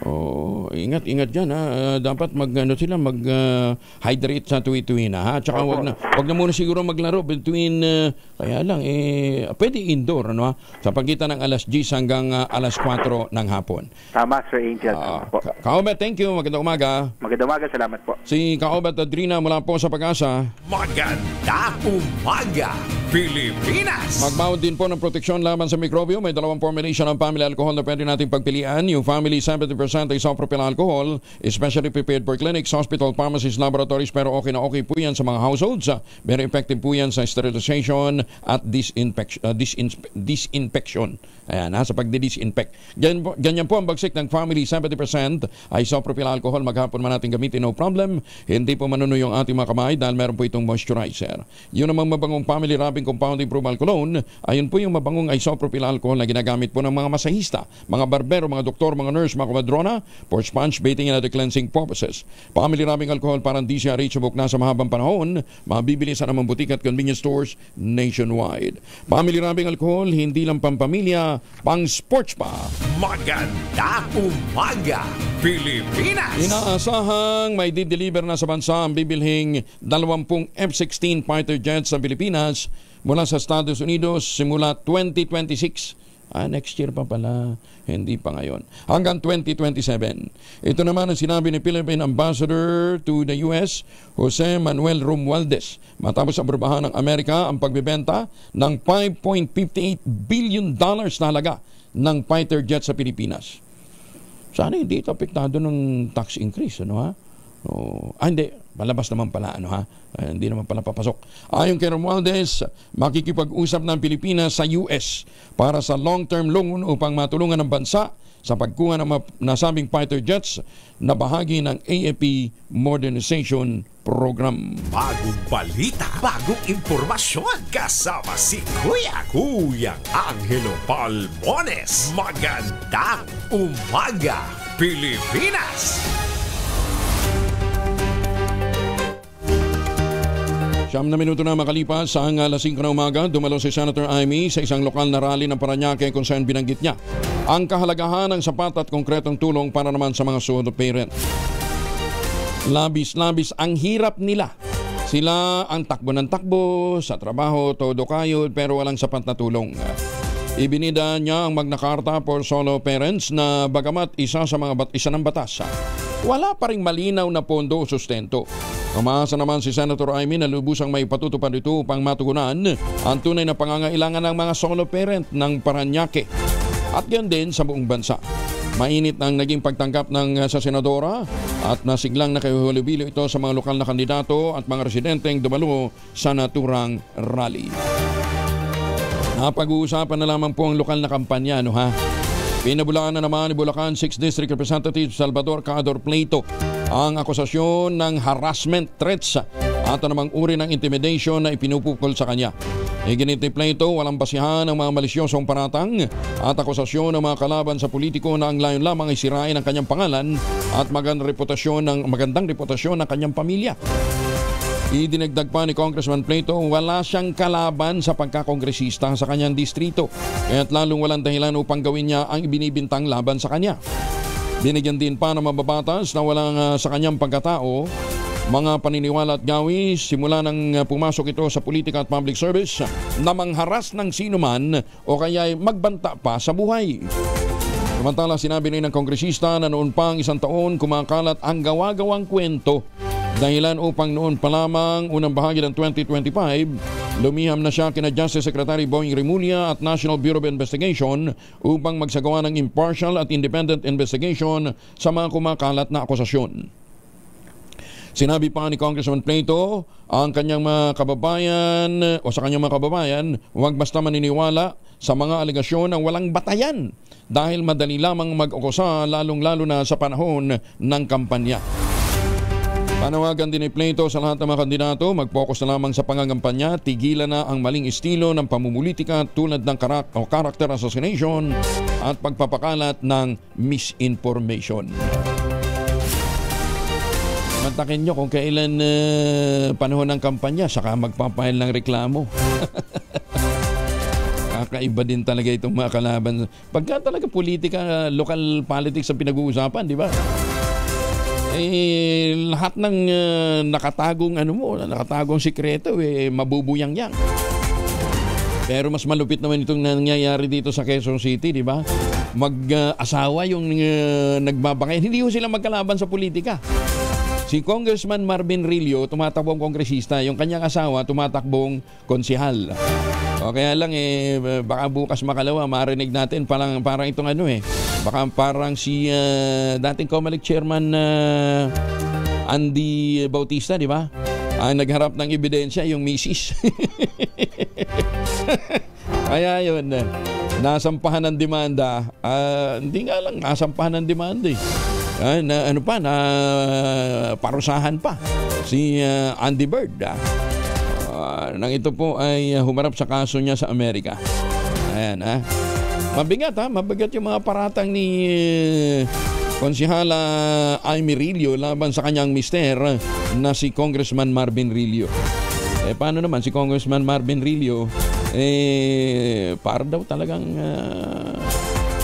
Oh, ingat dyan ha. Dapat mag-hydrate sa tuwi-tuwi na ha. Tsaka wag na muna siguro maglaro between, kaya lang, pwede indoor, ano ha? Sa pagitan ng alas 10 hanggang alas 4 ng hapon. Tama, Sir Angel. Tama po. Kaobat, thank you. Magandang umaga. Magandang umaga, salamat po. Si Kaobat Adrina mula po sa Pag-asa. Maganda umaga, Pilipinas! Magbaon din po ng proteksyon laban sa mikrobyo. May dalawang formulation ng family alcohol na pwede nating pagpilian. Yung family 70% isopropyl alcohol, especially prepared for clinics, hospital, pharmacies, laboratories, pero okay na okay po yan sa mga households. Very effective po yan sa sterilization at disinfection. Ayan, sa pagdi-disinfect. Ganyan po ang bagsik ng family 70% isopropyl alcohol. Maghapon man natin gamitin, no problem. Hindi po manuno yung ating mga kamay dahil meron po itong moisturizer. Yun namang mabangong family rubbing compound improved cologne, ayun po yung mabangong isopropyl alcohol na ginagamit po ng mga masahista, mga barbero, mga doktor, mga nurse, mga kumadrona for sponge bathing and other cleansing purposes. Family rubbing alcohol parang di siya reachable na sa mahabang panahon, mabibili sa namang butik at convenience stores nationwide. Family rubbing alcohol, hindi lang pampamilya, pang sports pa. Maganda umaga, Pilipinas! Inaasahang may dideliver na sa bansa ang bibilhing 20 F-16 fighter jets sa Pilipinas mula sa Estados Unidos simula 2026. Next year pa pala, hindi pa ngayon. Hanggang 2027. Ito naman ang sinabi ni Philippine Ambassador to the US, Jose Manuel Romualdez, matapos aprobahan ng Amerika ang pagbebenta ng $5.58 billion na halaga ng fighter jet sa Pilipinas. Sana hindi ito apektado ng tax increase, ano ha? Hindi. Palabas naman pala, ano ha? Hindi naman pala papasok. Ayon kay Romualdez, makikipag-usap ng Pilipinas sa US para sa long-term loan upang matulungan ng bansa sa pagkuha ng nasabing fighter jets na bahagi ng AFP Modernization Program. Bagong balita, bagong impormasyon, kasama si Kuya Angelo Palmones. Magandang umaga, Pilipinas! Siyam na minuto na makalipas sa alas 5 na umaga, dumalo si Senator Amy sa isang lokal na rally ng Parañaque kung saan binanggit niya ang kahalagahan ng sapat at konkretong tulong para naman sa mga solo parent. Labis ang hirap nila. Sila ang takbo ng takbo sa trabaho, todo kayod, pero walang sapat na tulong. Ibinida niya ang Magna Carta for Solo Parents na bagamat isa ng batas, wala pa ring malinaw na pondo o sustento. Umaasa naman si Senator Amy na lubusang may patutupad ito upang matugunan ang tunay na pangangailangan ng mga solo parent ng Parañaque at yan din sa buong bansa. Mainit ang naging pagtanggap sa senadora at nasiglang nakihulubilo ito sa mga lokal na kandidato at mga residenteng dumalo sa naturang rally. Napag-uusapan na lamang po ang lokal na kampanya, no ha? Pinabulaan na naman ni Bulacan 6th District Representative Salvador Cador Pleito ang akusasyon ng harassment threats at namang uri ng intimidation na ipinupukol sa kanya. Iginit ni Pleito, walang basihan ng mga malisyosong paratang at akusasyon ng mga kalaban sa politiko na ang layon lamang ay sirain ang kanyang pangalan at magandang reputasyon ng kanyang pamilya. Idinagdag pa ni Congressman Pleito, wala siyang kalaban sa pagkakongresista sa kanyang distrito, kaya't lalong walang dahilan upang gawin niya ang ibinibintang laban sa kanya. Binigyan din pa ng mababatas na walang sa kanyang pagkatao, mga paniniwala at gawis simula nang pumasok ito sa politika at public service na mangharas ng sinuman o kaya magbanta pa sa buhay. Samantala, sinabi rin ng kongresista na noon pang 1 taon kumakalat ang gawa-gawang kwento dahilan upang noon pa lamang unang bahagi ng 2025, lumiham na siya kina Justice Secretary Boying Remulla at National Bureau of Investigation upang magsagawa ng impartial at independent investigation sa mga kumakalat na akusasyon. Sinabi pa ni Congressman Pleito ang kanyang mga kababayan huwag basta maniniwala sa mga alegasyon ng walang batayan dahil madali lamang mag-akusa lalong-lalo na sa panahon ng kampanya. Panawagan din ni Pleito sa lahat ng mga kandidato, mag-focus na lamang sa pangangampanya, tigilan na ang maling estilo ng pamumulitika tulad ng character assassination at pagpapakalat ng misinformation. Kontakin nyo kung kailan panahon ng kampanya, saka magpapahil ng reklamo. Kakaiba din talaga itong mga kalaban. Pagka talaga politika, local politics ang pinag-uusapan, di ba? Lahat ng nakatagong sikreto, mabubuyang-yang. Pero mas malupit naman itong nangyayari dito sa Quezon City, di ba? Mag-asawa yung nagbabangay. Hindi ko sila magkalaban sa politika. Si Congressman Marvin Rillo, tumatakbong kongresista. Yung kanyang asawa, tumatakbong konsihal. O kaya lang, baka bukas makalawa, marinig natin parang itong baka parang si dating Comelec Chairman Andy Bautista, di ba? Ang nagharap ng ebidensya, yung misis. Kaya yun, nasampahan ng demanda. Hindi nga lang, nasampahan ng demanda parusahan pa si Andy Bird. Nang ito po ay humarap sa kaso niya sa Amerika. Ayan, mabigat yung mga paratang ni Konsihala Amy Rillo laban sa kanyang mister na si Congressman Marvin Rillo. Paano naman si Congressman Marvin Rillo? Para daw talagang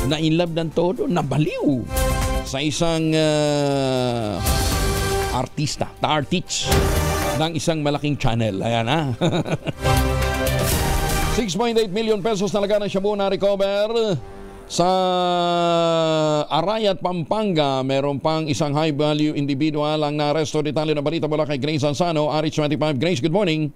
na-inlove ng todo, nabaliw sa isang artista, artist ng isang malaking channel. Ayan 6.8 million pesos talaga na siya na recover sa Arayat, Pampanga. Meron pang isang high-value individual ang na-arresto. Detalye na balita mula kay Grace Ansano, RH25. Grace, good morning.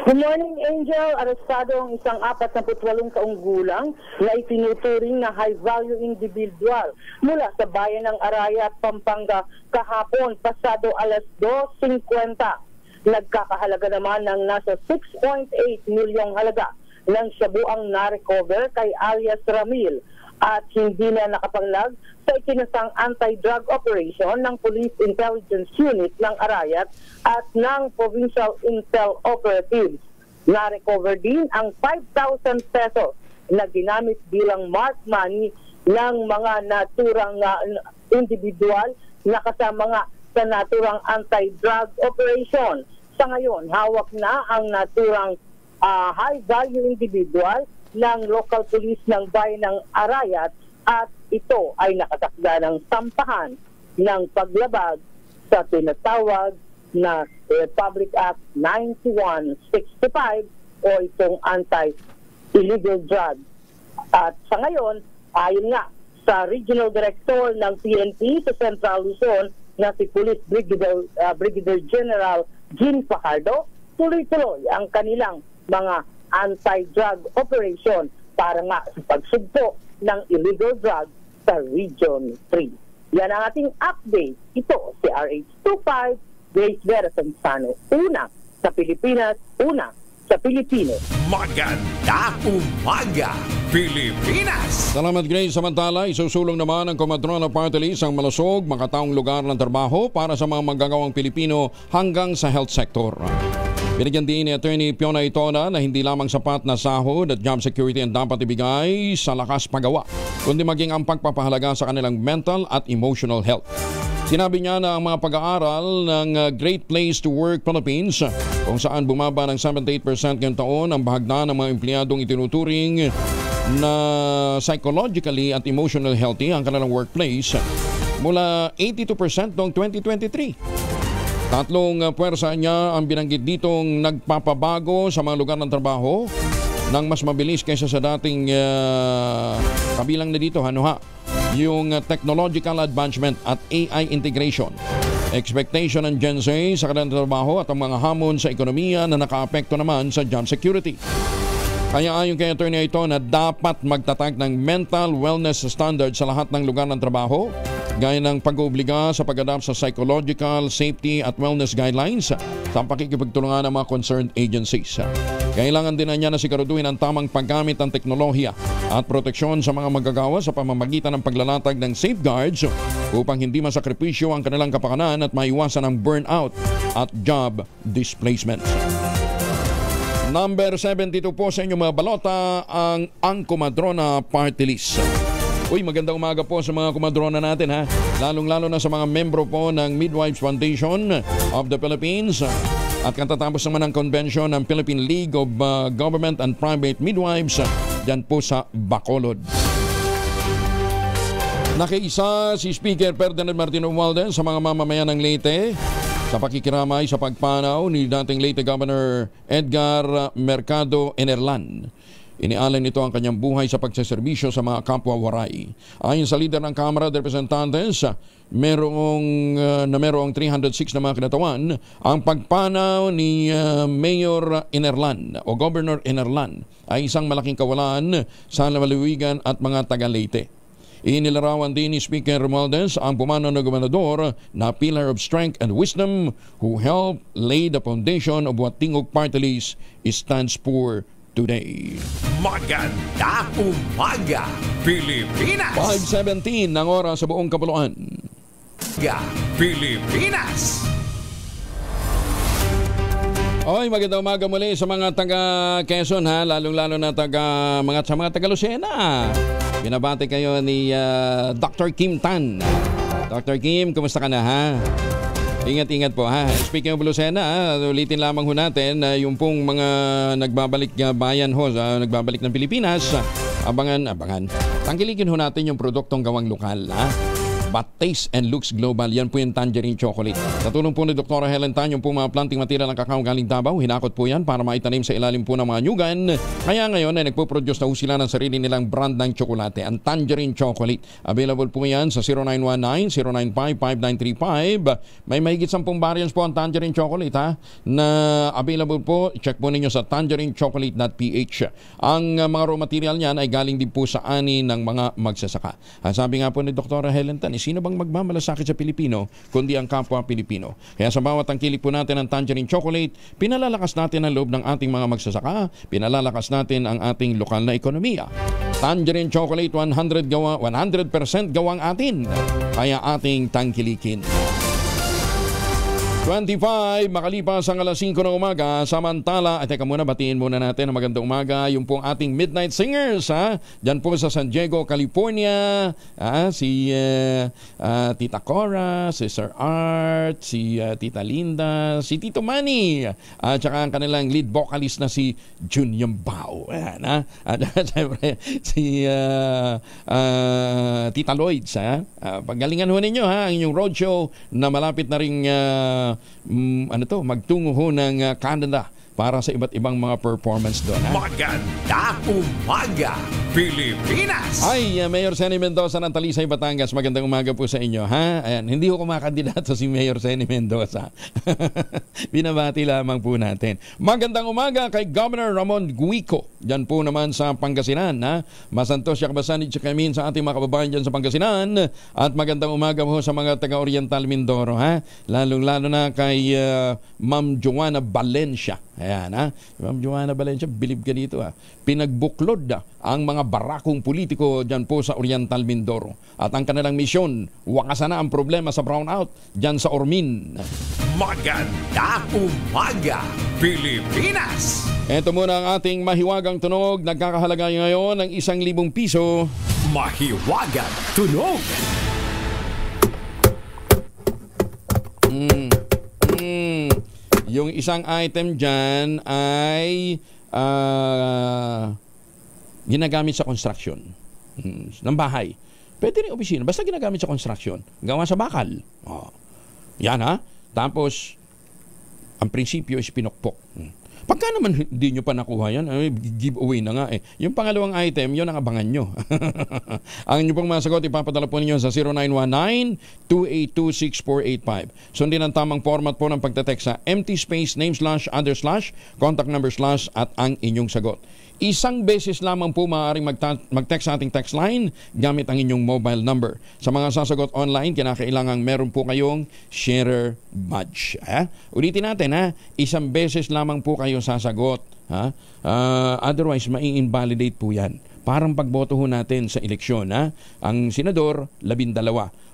Good morning, Angel. Arestado ang isang 48 taong gulang na itinuturing na high-value individual mula sa bayan ng Arayat, Pampanga kahapon pasado alas 2:50. Nagkakahalaga naman ng nasa 6.8 milyong halaga ng shabu ang na-recover kay alias Ramil at hindi na nakapanglag sa ikinasang anti-drug operation ng Police Intelligence Unit ng Arayat at ng Provincial Intel Operatives. Na-recover din ang 5,000 pesos na ginamit bilang mark money ng mga naturang individual na kasama nga sa naturang anti-drug operation. Sa ngayon, hawak na ang naturang high-value individual ng local police ng bayan ng Arayat at ito ay nakatakda ng sampahan ng paglabag sa tinatawag na Republic Act 9165 o itong anti-illegal drug. At sa ngayon, ayon nga sa Regional Director ng PNP sa Central Luzon na si Police Brigadier General Jean Fajardo, tuloy-tuloy ang kanilang mga anti-drug operation para nga sa pagsugpo ng illegal drug sa Region 3. Yan ang ating update. Ito si RH25, Grace Vera Sansano. Una sa Pilipinas, una sa Pilipino. Magandang umaga, Pilipinas! Salamat, Grace. Samantala, isusulong naman ng Comadrona Party List ang malusog, makataong lugar ng trabaho para sa mga manggagawang Pilipino hanggang sa health sector. Binigyan din ni Attorney Piona Itona na hindi lamang sapat na sahod at job security ang dapat ibigay sa lakas pagawa, kundi maging ang pagpapahalaga sa kanilang mental at emotional health. Sinabi niya na ang mga pag-aaral ng Great Place to Work Philippines, kung saan bumaba ng 78% ngayong taon ang bahagda ng mga empleyadong itinuturing na psychologically at emotional healthy ang kanilang workplace mula 82% noong 2023. Tatlong puwersa niya ang binanggit ditong nagpapabago sa mga lugar ng trabaho nang mas mabilis kaysa sa dating kabilang na dito, yung technological advancement at AI integration. Expectation ng Gen Z sa kanilang trabaho at ang mga hamon sa ekonomiya na nakaapekto naman sa job security. Kaya ayon kay Attorney ito na dapat magtatag ng mental wellness standard sa lahat ng lugar ng trabaho, gaya ng pag-oobliga sa pag-adapt sa psychological, safety at wellness guidelines sa pakikipagtulungan ng mga concerned agencies. Kailangan din niya na siguraduhin ang tamang paggamit ng teknolohiya at proteksyon sa mga manggagawa sa pamamagitan ng paglalatag ng safeguards upang hindi masakripisyo ang kanilang kapakanan at maiwasan ang burnout at job displacement. Number 72 po sa inyong mga balota ang Comadrona Party List. Uy, magandang umaga po sa mga kumadrona natin ha. Lalong-lalo na sa mga membro po ng Midwives Foundation of the Philippines. At katatapos naman ng convention ng Philippine League of Government and Private Midwives dyan po sa Bacolod. Nakiisa si Speaker Ferdinand Martin Romualdez sa mga mamamayan ng Leyte sa pakikiramay sa pagpanaw ni dating Leyte Governor Edgar Mercado Enerlan. Inialay nito ang kanyang buhay sa pagseserbisyo sa mga kapwa-waray. Ayon sa leader ng Kamara de Representantes, merong 306 na mga kinatawan ang pagpanaw ni Mayor Enerlan o Governor Enerlan ay isang malaking kawalan sa lalawigan at mga taga-Leyte. Inilarawan din ni Speaker Romualdez ang pumanaw na gobernador na pillar of strength and wisdom who helped lay the foundation of what Tingog Party List stands for today. Maganda umaga, Pilipinas! 5:17 ng oras sa buong kapuluan. Pilipinas! Oy, magandang umaga muli sa mga taga Quezon ha, lalong-lalo na sa mga taga Lucena. Binabati kayo ni Dr. Kim Tan. Dr. Kim, kumusta ka na ha? Ingat-ingat po ha. Speaking of Lucena, ulitin lamang ho natin yung pong mga nagbabalik bayan ho, nagbabalik ng Pilipinas. Abangan. Tangkilikin ho natin yung produktong gawang lokal ha. But taste and looks global, yan po yung tangerine chocolate. Sa tulong po ni Dr. Helen Tan, yung po mga planting material ng kakao galing Davao, hinakot po yan para maitanim sa ilalim po ng mga nyugan. Kaya ngayon ay nagpo-produce na ho sila ng sarili nilang brand ng tsokolate, ang tangerine chocolate. Available po yan sa 0919-095-5935. May mahigit 10 variants po ang tangerine chocolate ha, na available po. Check po ninyo sa tangerinechocolate.ph. Ang mga raw material niyan ay galing din po sa ani ng mga magsasaka. Sabi nga po ni Dr. Helen Tan, sino bang magmamalasakit sa Pilipino kundi ang kapwa Pilipino? Kaya sa bawat tangkilik po natin ng tangerine chocolate, pinalalakas natin ang loob ng ating mga magsasaka, pinalalakas natin ang ating lokal na ekonomiya. Tangerine chocolate 100% gawang atin, kaya ating tangkilikin. 25, makalipas ang alas 5 ng umaga, samantala, teka muna, batiin muna natin ang magandang umaga, yung pong ating Midnight Singers, ha? Diyan po sa San Diego, California, si Tita Cora, si Sir Art, si Tita Linda, si Tito Manny, at saka ang kanilang lead vocalist na si Jun Yambao, ayan, ha? At siyempre, si Tita Lloyds, ha? Paggalingan ho ninyo, ha? Ang inyong roadshow na malapit na ring magtungo ho ng Canada para sa iba't ibang mga performance doon. Maganda umaga, Pilipinas! Ay, Mayor Senny Mendoza ng Talisay, Batangas. Magandang umaga po sa inyo, ha? Ayan, hindi ko kumakandidato si Mayor Senny Mendoza. Binabati lamang po natin. Magandang umaga kay Governor Ramon Guico. Diyan po naman sa Pangasinan, ha? Masantos Yakbasan at Chikamin sa ating mga kababayan dyan sa Pangasinan. At magandang umaga po sa mga taga-Oriental Mindoro, ha? Lalong-lalo na kay Ma'am Joanna Valencia. Ayan, ha? Ma'am Joanna Valencia, bilib ka dito, ha? Pinagbuklod ang mga barakong politiko dyan po sa Oriental Mindoro. At ang kanilang misyon, wakasan na ang problema sa brownout dyan sa Ormin. Maganda umaga, Pilipinas! Ito muna ang ating mahiwagang tunog. Nagkakahalaga ngayon ng 1,000 piso. Mahiwagang tunog! Yung isang item dyan ay ginagamit sa construction ng bahay. Pwede rin opisina. Basta ginagamit sa construction. Gawa sa bakal. Yan ha. Tapos, ang prinsipyo is pinukpok. Pagka naman hindi nyo pa nakuha yan, giveaway na nga eh. Yung pangalawang item, yun ang abangan nyo. Ang inyo pong masagot, ipapadala po ninyo sa 0919-282-6485. Sundin ang tamang format po ng pagtatext sa empty space, name slash, other slash, contact number slash, at ang inyong sagot. Isang beses lamang po maaaring mag-text sa ating text line gamit ang inyong mobile number. Sa mga sasagot online, kinakailangan meron po kayong sharer badge. Ulitin natin, ha? Isang beses lamang po kayo sasagot. Otherwise, mai-invalidate po yan. Parang pagboto ho natin sa eleksyon. Ang senador, 12.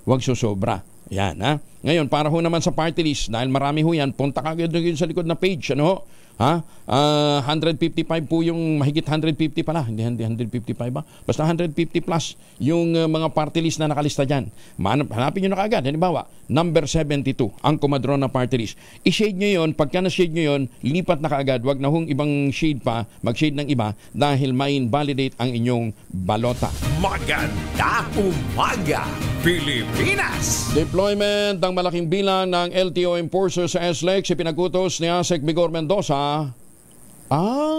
huwag susobra. Yan, ha? Ngayon, para ho naman sa party list, dahil marami ho yan, punta kagad doon sa likod na page, ano ho? 155 po yung mahigit 150 pala, hindi 155 ba? Basta 150 plus yung mga party list na nakalista dyan. Hanapin nyo na kaagad. Halimbawa, number 72, ang kumadron na party list. I-shade nyo yun, pagka na-shade nyo yun, lipat na kaagad. Wag na hong ibang shade pa, mag-shade ng iba dahil may invalidate ang inyong balota. Maganda umaga, Pilipinas! Deployment ng malaking bilang ng LTO enforcers sa SLEX ipinagutos ni Asek Bigor Mendoza.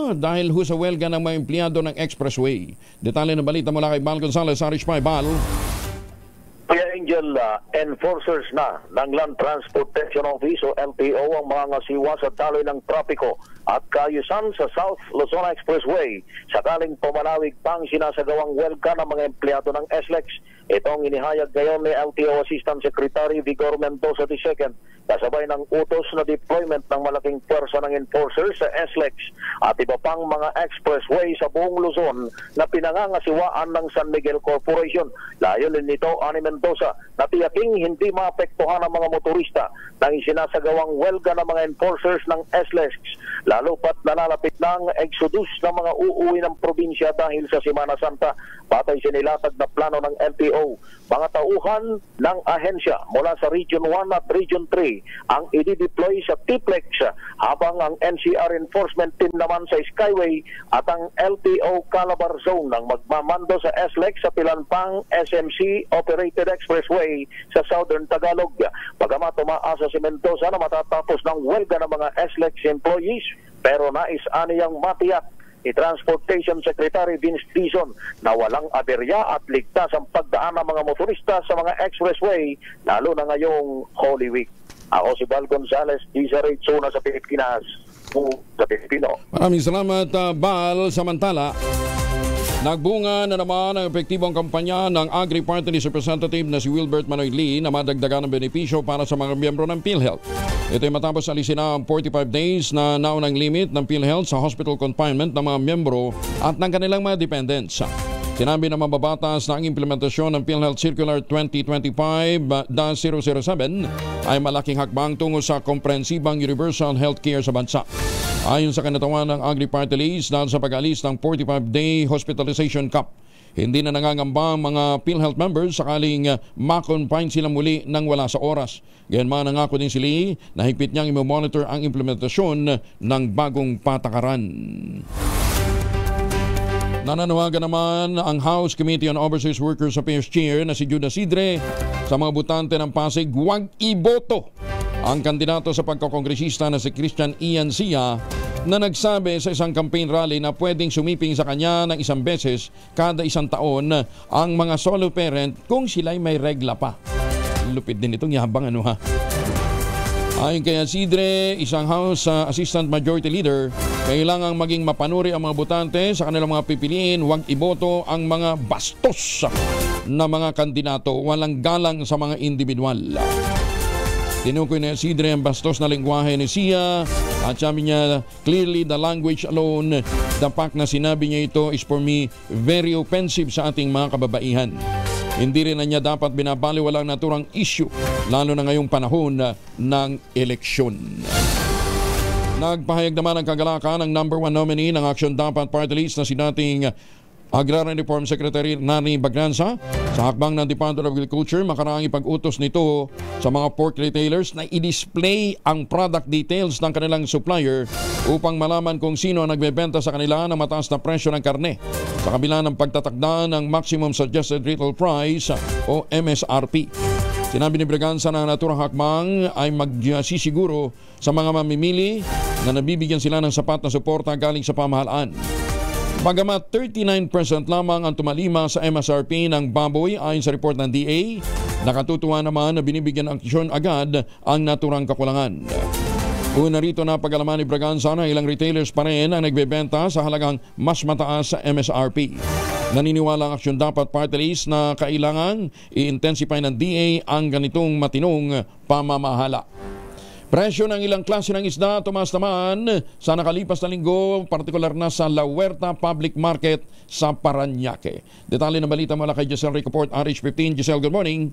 Dahil ho sa welga ng mga empleyado ng Expressway. Detalye ng balita mula kay Bal Gonzales, RH5. Bal. Kuya Angel, enforcers na ng Land Transportation Office o LTO ang mga ngasiwa sa daloy ng trapiko at kaayusan sa South Luzon Expressway sakaling pumalawig pang sinasagawang welga ng mga empleyado ng SLEX. Itong inihayag ngayon ni LTO Assistant Secretary Vigor Mendoza II kasabay ng utos na deployment ng malaking pwersa ng enforcers sa SLEX at iba pang mga expressway sa buong Luzon na pinangangasiwaan ng San Miguel Corporation. Layunin nito, ani Mendoza, na tiyaking hindi maapektuhan ang mga motorista ng isinasagawang welga ng mga enforcers ng SLEX, lalo pat nalalapit ng exodus ng mga uuwi ng probinsya dahil sa Semana Santa. Batay sinilatag na plano ng LTO, mga tauhan ng ahensya mula sa Region 1 at Region 3 ang i-deploy sa T-Plex habang ang NCR Enforcement Team naman sa Skyway at ang LTO Calabar Zone ang magmamando sa SLEX sa Pilanpang SMC Operated Expressway sa Southern Tagalog. Bagamat umaasa si Mendoza na matatapos ng welga ng mga SLEX employees, pero nais-ani ang matiyak ni Transportation Secretary Vince Dizon na walang aberya at ligtas ang pagdaan ng mga motorista sa mga expressway lalo na ngayong Holy Week. Ako si Bal Gonzales, DZRH Zona sa Pilipinas, sa Pilipino. Maraming salamat, Bal. Samantala, nagbunga na naman ang epektibong kampanya ng Agri-Party List Representative na si Wilbert Manoy Lee na madagdagan ng benepisyo para sa mga miyembro ng PhilHealth. Ito ay matapos alisin na ang 45 days na naunang limit ng PhilHealth sa hospital confinement ng mga miyembro at ng kanilang mga dependents. Sinabi na mababatas na ang implementasyon ng PhilHealth Circular 2025-007 ay malaking hakbang tungo sa komprehensibang universal healthcare sa bansa. Ayon sa kanatawan ng Agri-Party List dahil sa pag-alis ng 45-day hospitalization cap, hindi na nangangamba ang mga PhilHealth members sakaling ma-confine sila muli nang wala sa oras. Gayunman nangako din si Lee na higpit niyang i-monitor ang implementasyon ng bagong patakaran. Nananawagan naman ang House Committee on Overseas Workers Affairs Chair na si Judas Sidre sa mga butante ng Pasig, huwag iboto ang kandidato sa pagkakongresista na si Christian Ian Sia na nagsabi sa isang campaign rally na pwedeng sumiping sa kanya ng isang beses kada isang taon ang mga solo parent kung sila'y may regla pa. Lupit din itong yabang ano ha. Ayon kay Sidre, isang House Assistant Majority Leader, kailangang maging mapanuri ang mga botante sa kanilang mga pipiliin, huwag iboto ang mga bastos na mga kandidato, walang galang sa mga individual. Tinukoy na Sidre ang bastos na lengguwahe ni Sia at sabi niya, clearly the language alone, the fact na sinabi niya ito is for me very offensive sa ating mga kababaihan. Hindi rin na niya dapat binabaliwalang naturang issue, lalo na ngayong panahon ng eleksyon. Nagpahayag naman ang kagalakan ng number 1 nominee ng Action Dapat Party List na si dating Agrarian Reform Secretary Nani Bagranza sa hakbang ng Department of Agriculture. Makaraang ipag-utos nito sa mga pork retailers na i-display ang product details ng kanilang supplier upang malaman kung sino ang nagbebenta sa kanila ng mataas na presyo ng karne sa kabila ng pagtatakda ng Maximum Suggested Retail Price o MSRP. Sinabi ni Braganza na ang naturang hakbang ay magsisiguro sa mga mamimili na nabibigyan sila ng sapat na suporta galing sa pamahalaan. Bagamat 39% lamang ang tumalima sa MSRP ng baboy ayon sa report ng DA, nakatutuwa naman na binibigyan ng aksyon agad ang naturang kakulangan. Una rito na pag-alaman ni Braganza na ilang retailers pa rin ang nagbebenta sa halagang mas mataas sa MSRP. Naniniwala ang Aksyon Dapat Party List na kailangan i-intensify ng DA ang ganitong matinong pamamahala. Presyo ng ilang klase ng isda tumaas naman sa nakalipas na linggo, partikular na sa La Huerta Public Market sa Parañaque. Detalye ng balita mula kay Giselle Ricoport, RH15. Giselle, good morning.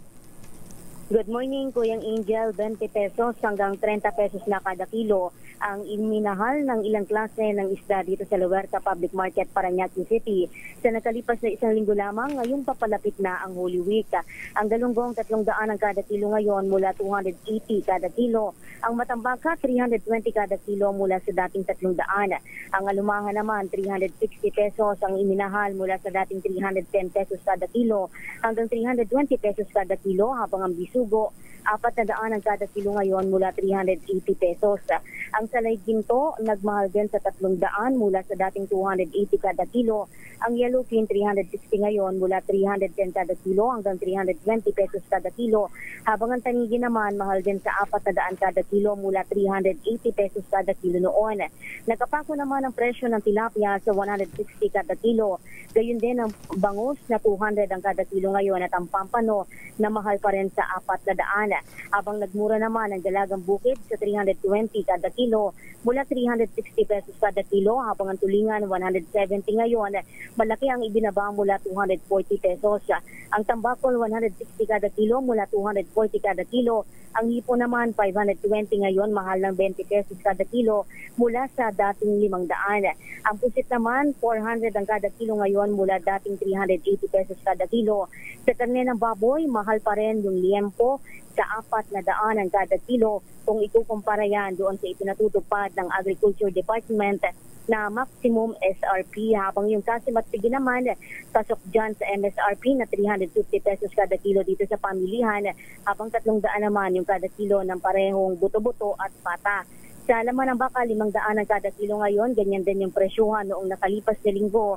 Good morning, Kuyang Angel. 20 pesos hanggang 30 pesos na kada kilo ang iminahal ng ilang klase ng isda dito sa Luerta Public Market, Parañaque City. Sa nakalipas na isang linggo lamang, ngayong papalapit na ang Holy Week. Ang galunggong 300 ang kada kilo ngayon mula 280 kada kilo. Ang matambaka 320 kada kilo mula sa dating 300. Ang alumahan naman 360 pesos ang iminahal mula sa dating 310 pesos kada kilo hanggang 320 pesos kada kilo, habang ang bisugo 400 ang kada kilo ngayon mula 380 pesos. Ang salay ginto nagmahal din sa 300 mula sa dating 280 kada kilo. Ang yellowfin 360 ngayon mula 310 kada kilo hanggang 320 pesos kada kilo. Habang ang tanigi naman mahal din sa 400 kada kilo mula 380 pesos kada kilo noon. Nakapako naman ang presyo ng tilapia sa 160 kada kilo. Gayun din ang bangus na 200 ang kada kilo ngayon at ang pampano na mahal pa rin sa 400. Habang nagmura naman ang dalagang bukid sa 320 kada kilo mula 360 pesos kada kilo, habang ang tulingan 170 ngayon. Malaki ang ibinaba mula 240 pesos. Ang tambakol 160 kada kilo mula 240 kada kilo. Ang hipo naman 520 ngayon, mahal ng 20 pesos kada kilo mula sa dating 500. Ang pusit naman 400 ang kada kilo ngayon mula dating 380 pesos kada kilo. Sa karne ng baboy, mahal pa rin yung liempo sa 400 ang kada kilo kung ikukumpara yan doon sa ipinatutupad ng Agriculture Department na maximum SRP, habang yung kasimat pigi naman pasok dyan sa MSRP na 350 pesos kada kilo dito sa pamilihan, habang 300 naman yung kada kilo ng parehong buto-buto at pata. Sa laman ng baka, 500 ang kada kilo ngayon, ganyan din yung presyuhan noong nakalipas na linggo.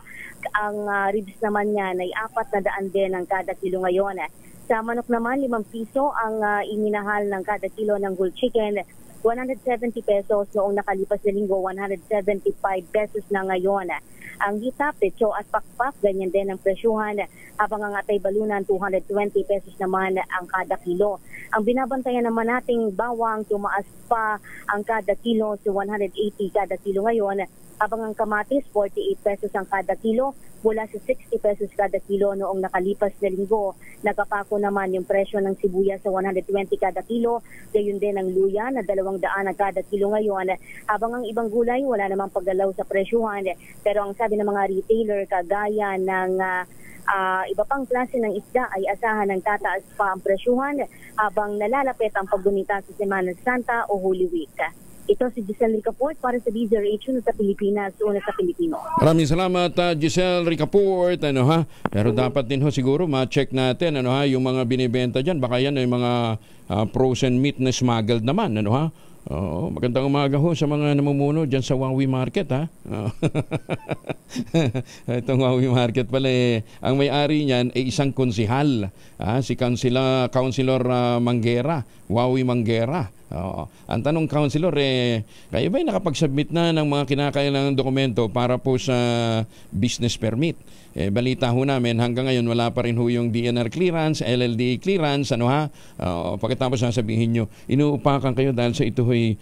Ang ribs naman niyan ay 400 din ang kada kilo ngayon. Sa manok naman, 5 piso ang iminahal ng kada kilo ng whole chicken. 170 pesos noong nakalipas na linggo, 175 pesos na ngayon. Ang gita, pecho at pakpak, ganyan din ang presyuhan, habang ang atay balunan, 220 pesos naman ang kada kilo. Ang binabantayan naman nating bawang, tumaas pa ang kada kilo sa 180 kada kilo ngayon, habang ang kamatis, 48 pesos ang kada kilo, mula sa 60 pesos kada kilo noong nakalipas na linggo. Nakapako naman yung presyo ng sibuyas sa 120 kada kilo, gayon din ang luya na 200 ang kada kilo ngayon, habang ang ibang gulay wala namang paggalaw sa presyuhan. Pero ang sabi ng mga retailer, kagaya ng iba pang klase ng isda ay asahan ng tataas pa ang presyuhan habang nalalapit ang paggunita sa Semana Santa o Holy Week. Ito si Giselle Ricaport para sa DZRH sa Pilipinas, una sa Pilipino. Maraming salamat, Giselle Ricaport. Pero dapat din ho siguro ma-check natin yung mga binibenta dyan. Baka yan ay mga frozen meat na smuggled naman. Magandang umaga ho sa mga namumuno dyan sa Wangwi Market. Itong Wangwi Market pala ang may-ari niyan ay isang konsihal, si Councilor Manguera, Wangwi Manguera. Ang tanong, Councilor, kayo ba'y nakapag-submit na ng mga kinakailangang dokumento para po sa business permit? Balita ho namin, hanggang ngayon wala pa rin ho yung DNR clearance, LLD clearance, pagkatapos sasabihin nyo, inuupakan kayo dahil sa ito ay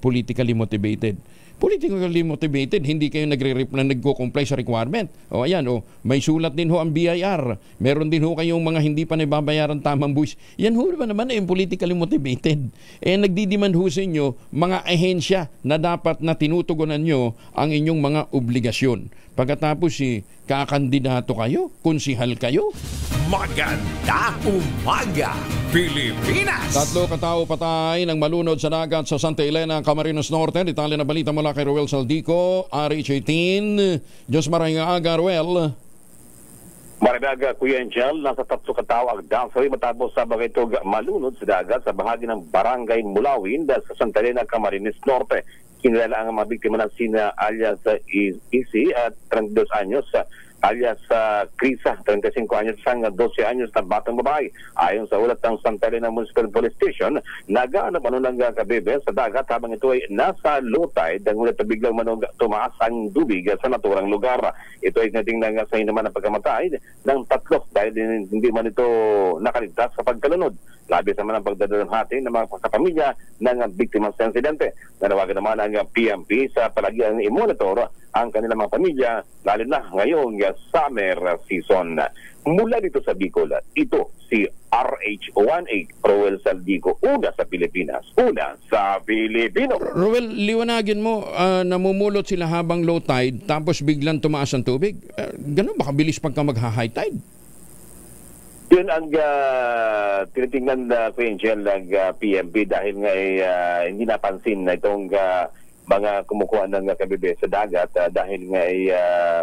politically motivated. Politically motivated, hindi kayo nagko-comply sa requirement. May sulat din ho ang BIR. Meron din ho kayong mga hindi pa nababayaran tamang buwis. Yan ho naman ay politically motivated. Nagdidemand ho sa inyo mga ahensya na dapat na tinutugunan nyo ang inyong mga obligasyon. Pagkatapos kakandidato kayo, konsihal kayo. Maganda umaga, Pilipinas! 3 katao patay ng malunod sa dagat sa Santa Elena, Camarines Norte. Detalye na balita mula kay Roel Saldico, RH18. Diyos maraming aga, Roel. Marinaga, Kuya Angel, nasa 3 katao ang dansari matapos sa bagaytog malunod sa dagat sa bahagi ng Barangay Mulawin sa Santa Elena, Camarines Norte. Kinilala ang mga biktima ng sina alias Isi at 32 anyos, alias Krisa, 35 anyos, sang 12 anyos na batang babae. Ayon sa ulat ng Santa Elena Municipal Police Station, nagaanap ng kabebe sa dagat habang ito ay nasa low tide, ngunit biglang tumaas ang tubig sa naturang lugar. Ito ay nating nangasahin naman ang pagkamatay ng 3 dahil hindi man ito nakaligtas sa pagkalunod. Labis naman ang pagdadalamhati ng mga kapamilya ng biktima sa insidente. Nanawagan naman ang PMP sa palagian i-monitor ang kanilang mga pamilya, lalo na ngayong summer season. Mula dito sa Bicol, ito si RH18 Roel Saldico, una sa Pilipinas, una sa Pilipino. Roel, liwanagin mo, namumulot sila habang low tide tapos biglang tumaas ang tubig. Ganun, baka bilis pagka magha-high tide. Yun ang tinitingnan ko Angel ng PMP dahil nga hindi napansin na itong mga kumukuha ng kabibe sa dagat dahil nga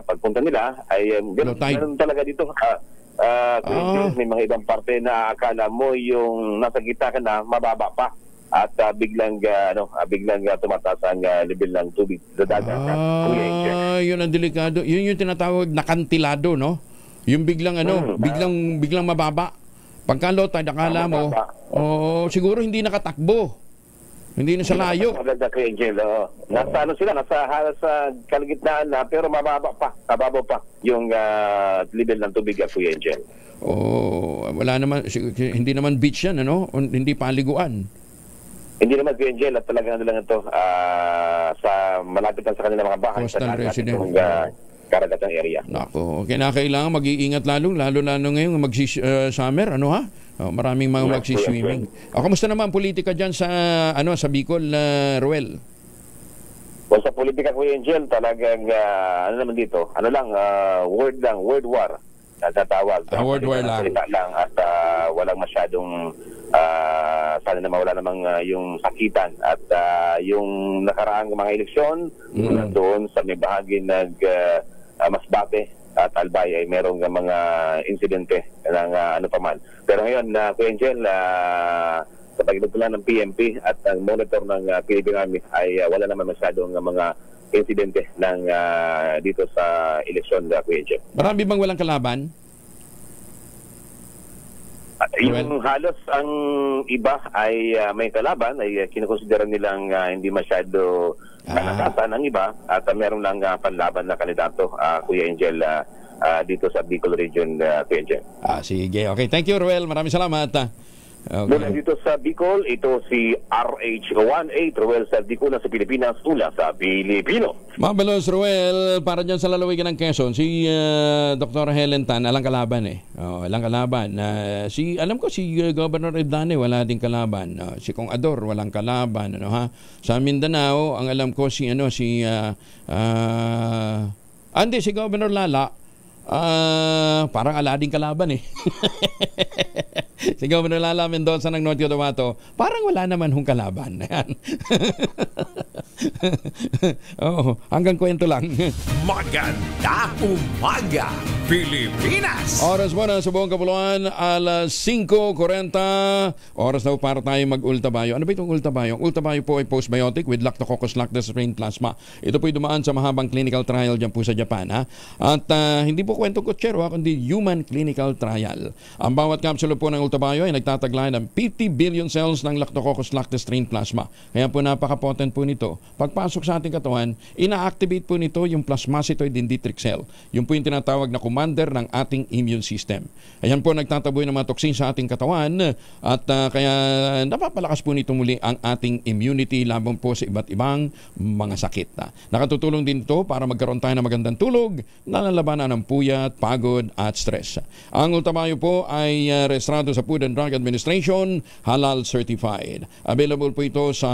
pagpunta nila ay ganun talaga dito. May mga ibang parte na akala mo yung nasa gitna ka na mababa pa at biglang tumataas ang level ng tubig sa dagat. Yun ang delikado. Yun yung tinatawag na kantilado, no? Yung biglang biglang mababa. Pagka low tide, akala mo, siguro hindi nakatakbo. Hindi na sa layo. Maganda kay Angel. Nasa kalagitnaan na pero mababa pa yung level ng tubig at Kuya Angel. Wala naman, hindi naman beach yan, ano? Hindi paliguan. Hindi naman Kuya Angel at talagang lang ito sa malapit lang sa kanilang mga bahay. Coastal resident. Karagatang area. Nako, kinakailangan mag-iingat lalo ngayong mag-summer, ano ha? Maraming mga magsiswimming. Kamusta naman ang politika dyan sa sa Bicol, Roel? Sa politika, Kuya Angel, talagang naman dito, word war natatawag. Word war lang. At walang masyadong sana na mawala namang yung sakitan at yung nakaraang mga eleksyon doon sa may bahagi Masbate at Albay ay merong mga insidente ng ano pa man. Pero ngayon, Kuya Angel, sa pagtutulungan ng PMP at ang monitor ng Philippine Army ay wala naman masyadong mga insidente ng dito sa eleksyon, Kuya Angel. Marami bang walang kalaban? Yung halos ang iba ay may kalaban, ay kinukonsidera nilang hindi masyado kalakasan ang iba at meron lang panlaban na kandidato, Kuya Angel, dito sa Bicol region, Kuya Angel. Sige, okay. Thank you, Roel. Maraming salamat. Mula dito sa Bicol, ito si RH18 Roel Saldico na sa Pilipinas, una sa Pilipino. Mabalos, Roel, para dyan sa lalawigan ng Quezon, si Dr. Helen Tan, alang kalaban alang kalaban. Alam ko si Governor Edane, wala din kalaban. Si Kong Ador, walang kalaban. Sa Mindanao, ang alam ko si Governor Lala, parang alading kalaban Si Governor Lala Mendoza ng North Cotabato, parang wala naman hong kalaban. Hanggang kwento lang. Maganda umaga, Pilipinas! Oras mo na sa buong kapuluan, alas 5:40. Oras na para tayo mag-ultabayo. Ano ba itong ultabayo? Ang ultabayo po ay postbiotic with Lactococcus lactis strain plasma. Ito po ay dumaan sa mahabang clinical trial dyan po sa Japan. At hindi po kwentong kutsero, kundi human clinical trial. Ang bawat kapsulo po ng ultabayo ay nagtataglay ng 50 billion cells ng Lactococcus lactis strain plasma. Kaya po napaka-potent po nito. Pagpasok sa ating katawan, ina-activate po nito yung plasmacytoid dendritic cell. Yung po yung tinatawag na commander ng ating immune system. Ayan po nagtataboy ng mga toksin sa ating katawan at kaya napapalakas po nito muli ang ating immunity laban po sa iba't ibang mga sakit. Nakatutulong din ito para magkaroon tayo ng magandang tulog, nalalabanan ng puyat, pagod at stress. Ang ultabayo po ay rehistrado sa Food and Drug Administration, halal certified. Available po ito sa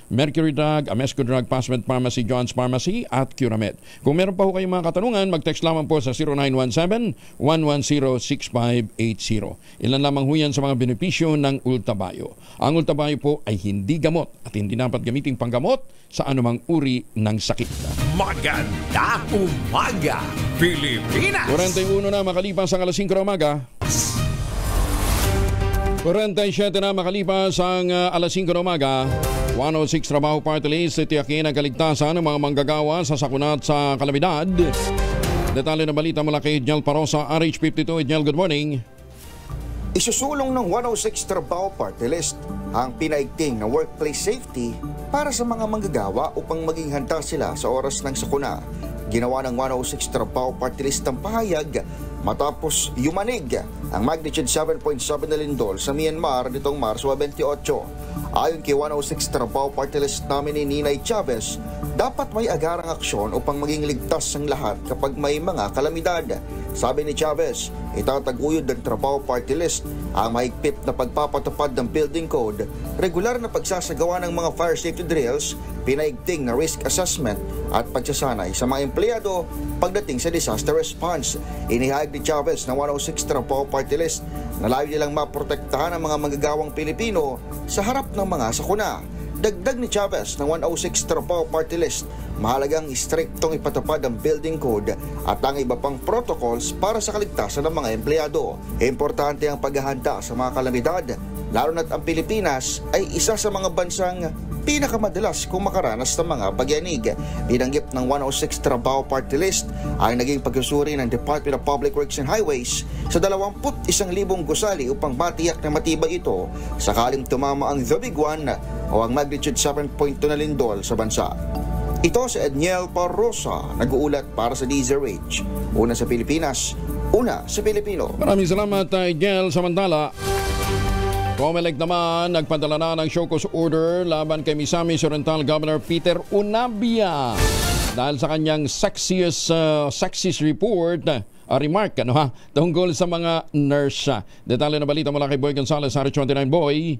Mercury Drug, Amesco Drug, Passment Pharmacy, John's Pharmacy at Curamed. Kung meron pa po kayong mga katanungan, mag-text lamang po sa 0917-110-6580. Ilan lamang ho yan sa mga benepisyo ng ultabayo. Ang ultabayo po ay hindi gamot at hindi dapat gamitin panggamot sa anumang uri ng sakit. Maganda umaga, Pilipinas! 41 na makalipas ang alas 5 na umaga. 47 na makalipas ang alas 5 na umaga. 106 Trabaho Party List, titiyakin ang kaligtasan ng mga manggagawa sa sakunat sa kalamidad. Detalye ng balita mula kay Edniel Parosa, RH52. Edniel, good morning. Isusulong ng 106 Trabaho Party List ang pinaigting na workplace safety para sa mga manggagawa upang maging handa sila sa oras ng sakuna. Ginawa ng 106 Trabaho Party List ang pahayag matapos yumanig ang magnitude 7.7 na lindol sa Myanmar nitong Marso 28. Ayon kay 106 Trabaho Party List nominee Ninay Chavez, dapat may agarang aksyon upang maging ligtas ang lahat kapag may mga kalamidad. Sabi ni Chavez, itataguyod ng Trabaho Party List ang mahigpit na pagpapatupad ng building code, regular na pagsasagawa ng mga fire safety drills, pinaigting na risk assessment at pagsasanay sa mga empleyado pagdating sa disaster response. Inihayag ni Chavez ng 106 Trabaho Party List na layo nilang maprotektahan ang mga manggagawang Pilipino sa harap ng mga sakuna. Dagdag ni Chavez ng 106 Trabaho Party List, mahalagang istriktong ipatupad ang building code at ang iba pang protocols para sa kaligtasan ng mga empleyado. Importante ang paghahanda sa mga kalamidad, lalo na't ang Pilipinas ay isa sa mga bansang pinakamadalas kung makaranas ng mga pagyanig. Binanggit ng 106 Trabaho Party List ay naging pagsusuri ng Department of Public Works and Highways sa 21,000 gusali upang matiyak na matibay ito sakaling tumama ang The Big One o ang magnitude 7.2 na lindol sa bansa. Ito si Edniel Parrosa, nag-uulat para sa DZRH. Una sa Pilipinas, una sa Pilipino. Maraming salamat, Edniel. Samantala, COMELEC naman nagpadala na ng show cause order laban kay Misamis Oriental Governor Peter Unabia dahil sa kanyang sexist report, remark tungkol sa mga nurse. Detalye na balita mula kay Boy Gonzales, RH29. Boy.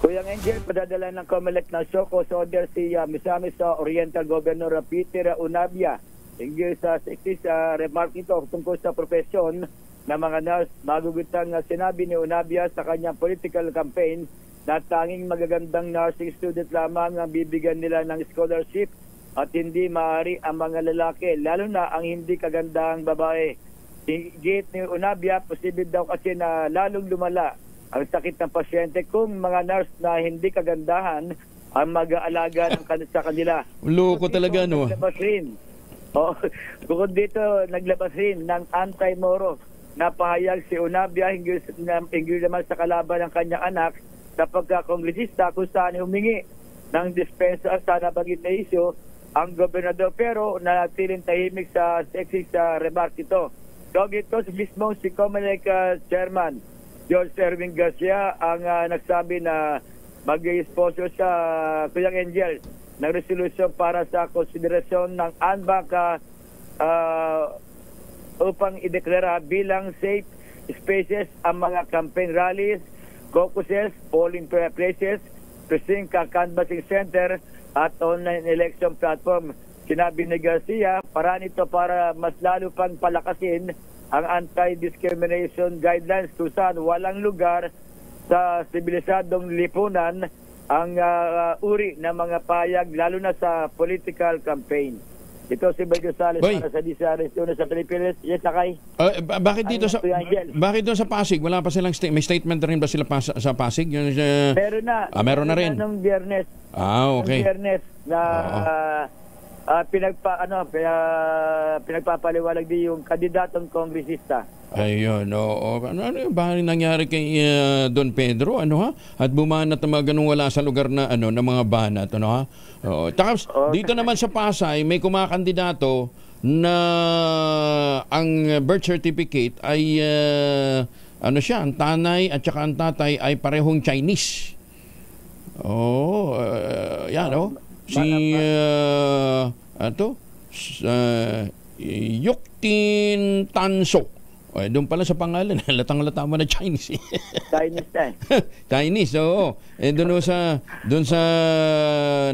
Kuyang Angel, padadala ng COMELEC na show cause order si Misamis Oriental Governor Peter Unabia hinggil sa sexist remark ito tungkol sa profesyon na mga nurse. Magugutang sinabi ni Unabia sa kanyang political campaign na tanging magagandang nursing student lamang ang bibigyan nila ng scholarship at hindi maaari ang mga lalaki, lalo na ang hindi kagandang babae. Higit ni Unabia, posible daw kasi na lalong lumala ang sakit ng pasyente kung mga nurse na hindi kagandahan ang mag-aalaga sa kanila. Loko talaga, no? Bukod dito, naglabas rin ng anti-Moro. Napahayag si Unabia hinggil naman sa kalaban ng kanyang anak sa pagkakongresista kung saan humingi ng dispensa sa nabagit na isyo ang gobernador, pero nanatiling tahimik sa sexist remark ito. Ito mismo si COMELEC Chairman George Erwin Garcia ang nagsabi na mag-sponsor sa Kuyang Angel ng resolution para sa konsiderasyon ng ANBAC upang ideklara bilang safe spaces ang mga campaign rallies, caucuses, polling places, precinct canvassing center at online election platform. Sinabi ni Garcia, paraan ito para mas lalo pang palakasin ang anti-discrimination guidelines kung saan walang lugar sa sibilisadong lipunan ang uri ng mga payag, lalo na sa political campaign. Ito si Boy Gonzales para sa DZRH sa Pilipinas. Yes, Sakay. Bakit dito sa Pasig? Wala pa silang may statement rin ba sila sa Pasig? Meron na. Meron na rin. Nung Biyernes. Okay. Nung Biyernes na pinagpapaliwalag din yung kandidatong kongresista. Ayun, ano yung bahang nangyari kay Don Pedro, At bumanat na mga ganung wala sa lugar na ng mga banat, Tapos dito naman sa Pasay may kumakandidato na ang birth certificate ay ang tanay at saka ang tatay ay parehong Chinese. Si Yuktin Tanso. Doon pala sa pangalan, latang-lata mo na Chinese. Chinese, oo. Doon sa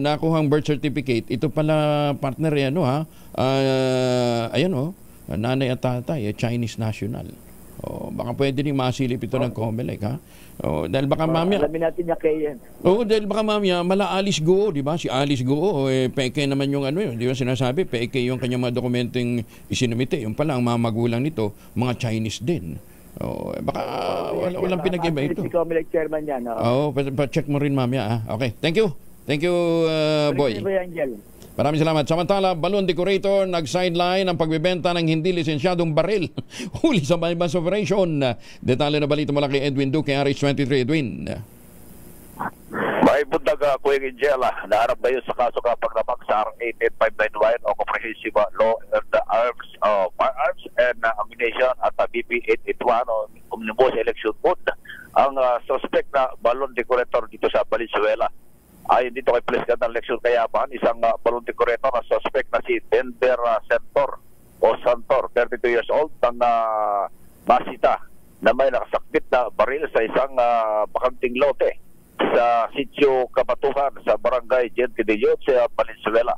nakuhang birth certificate, ito pala partner nanay at tatay, Chinese national. Baka pwede rin masilip ito ng COMELEC, dahil baka mamaya alamin natin niya kay yan. Dahil baka mamaya mala Alice Guo, di ba? Si Alice Guo, peke naman yung di ba sinasabi, peke yung kanyang mga dokumentong isinumite. Yung pala ang mga magulang nito, mga Chinese din. Baka walang pinag-iba ito. Si COMELEC chairman yan. Pa-check mo rin mamaya. Okay, thank you. Thank you, Boy. Maraming salamat. Samantala, balloon decorator nag-sideline ang pagbebenta ng hindi lisensyadong baril. Huli sa bypass operation. Detalye na balita mula kay Edwin Duque, RH23. Edwin. May bundag Kuya Angela, naharap na yun sa kaso kapag namang sa R88591 o Comprehensive Law and the Firearms and Ammunition Legislation at BP 881 Omnibus Election Code ang suspect na balon decorator dito sa Valenzuela. Ayon dito kay Police Ganda Election Kayaban, isang balon decorator na suspect na si Denver Santor, 32 years old, ang masita na may nakasakbit na baril sa isang bakanting lote sa Sitio Kabatuhan sa Barangay Gente de Dios sa Valenzuela.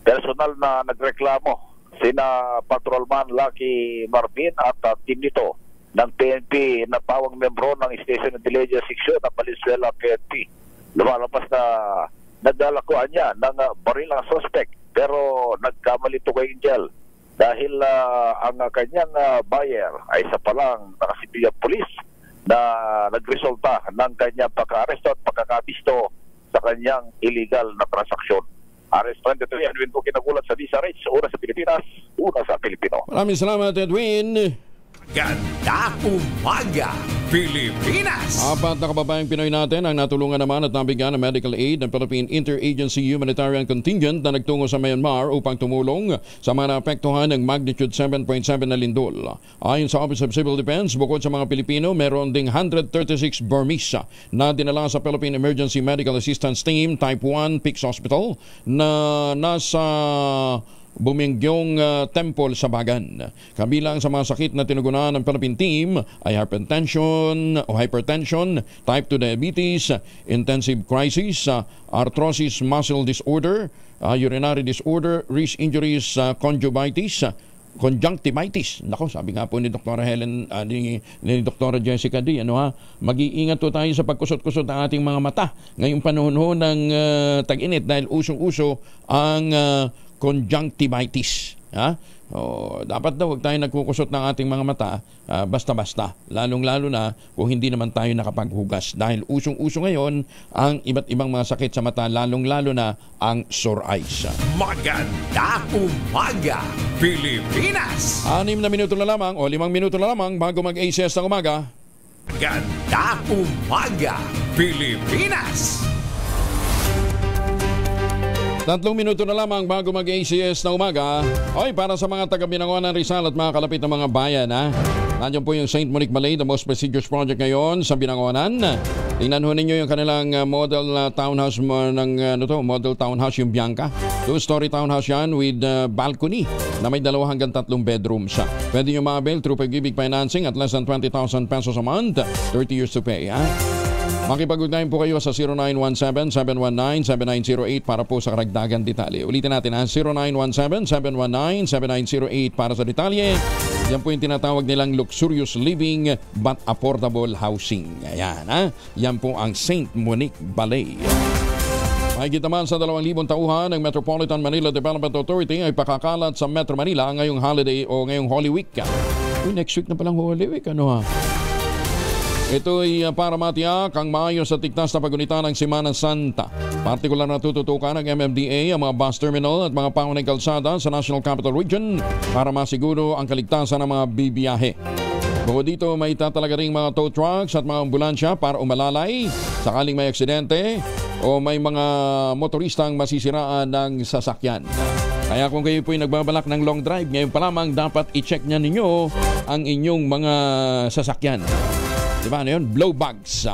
Personal na nagreklamo sina Patrolman Lucky Marvin at team nito ng PNP na pawang membro ng Station Intelligence Section ng Valenzuela PNP. Lumalabas na nagdalakuan niya ng baril ang suspect, pero nagkamali ito kay Angel dahil ang kanyang buyer ay sa palang nakasipiyang pulis na nagresulta ng kanyang pagka-aresto at pagkakabisto sa kanyang illegal na transaksyon. Arrest 23, Edwin po kinagulat sa Visa Rates, una sa Pilipinas, una sa Pilipino. Maraming salamat, Edwin. Ganda Umaga Pilipinas. Apat na kababayang Pinoy natin ang natulungan naman at nabigyan ng medical aid ng Philippine Interagency Humanitarian Contingent na nagtungo sa Myanmar upang tumulong sa mga naapektuhan ng magnitude 7.7 na lindol. Ayon sa Office of Civil Defense, bukod sa mga Pilipino, meron ding 136 Burmese na dinala sa Philippine Emergency Medical Assistance Team Type 1 PICS Hospital na nasa Bumingyong Temple sa Bagan. Kabilang sa mga sakit na tinugunan ng Philippine team ay hypertension, type 2 diabetes, intensive crisis, arthrosis muscle disorder, urinary disorder, wrist injuries, conjunctivitis. Nako, sabi nga po ni Dr. Helen, ni Dr. Jessica D, mag-iingat po tayo sa pagkusot-kusot ng ating mga mata ngayong panahon ng tag-init dahil usong-uso ang conjunctivitis. Dapat daw huwag tayo nagkukusot ng ating mga mata basta-basta, lalong-lalo na kung hindi naman tayo nakapaghugas dahil usong-uso ngayon ang iba't ibang mga sakit sa mata, lalong-lalo na ang sore eyes. Maganda Umaga Pilipinas. 6 na minuto na lamang o 5 minuto na lamang bago mag-ACS ng umaga. Maganda Umaga Pilipinas. 3 minuto na lamang bago mag-ACS na umaga. Oy, para sa mga taga-Binangonan, Rizal at mga kalapit na mga bayan, nandiyan po yung St. Monique Malay, the most prestigious project ngayon sa Binangonan. Tingnan ho ninyo yung kanilang model townhouse model townhouse yung Bianca. 2-story townhouse yan with balcony na may 2 hanggang 3 bedrooms. Pwede nyo ma-avail through pag-ibig financing at less than 20,000 pesos a month, 30 years to pay. Makipag-ugnayan po kayo sa 0917-719-7908 para po sa karagdagan detalye. Ulitin natin, 0917-719-7908 para sa detalye. Yan po yung tinatawag nilang luxurious living but affordable housing. Ayan, Yan po ang St. Monique Balay. Mahigit naman sa 2,000 tauhan ng Metropolitan Manila Development Authority ay pakakalat sa Metro Manila ngayong holiday o ngayong Holy Week. Next week na palang Holy Week, Ito ay para matiyak ang maayos at tigtas na pagunita ng Semana Santa. Partikular na tututukan ng MMDA ang mga bus terminal at mga pangunahing kalsada sa National Capital Region para masiguro ang kaligtasan ng mga bibiyahe. Bukod dito, may tatalaga ring mga tow trucks at mga ambulansya para umalalay sakaling may aksidente o may mga motoristang masisiraan ng sasakyan. Kaya kung kayo po'y nagbabalak ng long drive, ngayon pa lamang dapat i-check niya ninyo ang inyong mga sasakyan. Diba yun? Blow bags.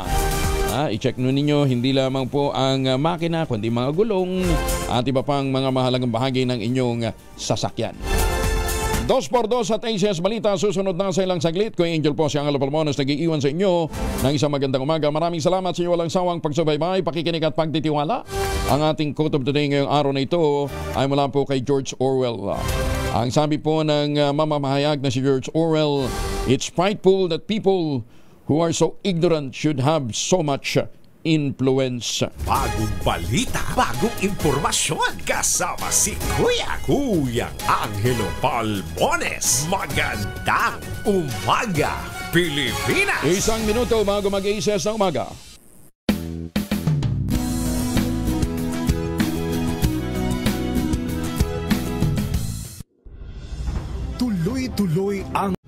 I-check nun ninyo hindi lamang po ang makina kundi mga gulong at iba pang mga mahalagang bahagi ng inyong sasakyan. 2x2 at ACS Balita susunod na sa ilang saglit. Kuya Angel po si Angelo Palmones nag-iiwan sa inyo ng isang magandang umaga. Maraming salamat sa iyo walang sawang pagsubaybay, pakikinig at pagtitiwala. Ang ating quote of the day ngayong araw na ito ay mula po kay George Orwell. Ang sabi po ng mamamahayag na si George Orwell, "It's frightful that people who are so ignorant should have so much influence." Bagong balita, bagong impormasyon, kasama si Kuya Angelo Palmones. Magandang umaga, Pilipinas! 1 minuto bago mag-ACS ng umaga. Tuloy-tuloy ang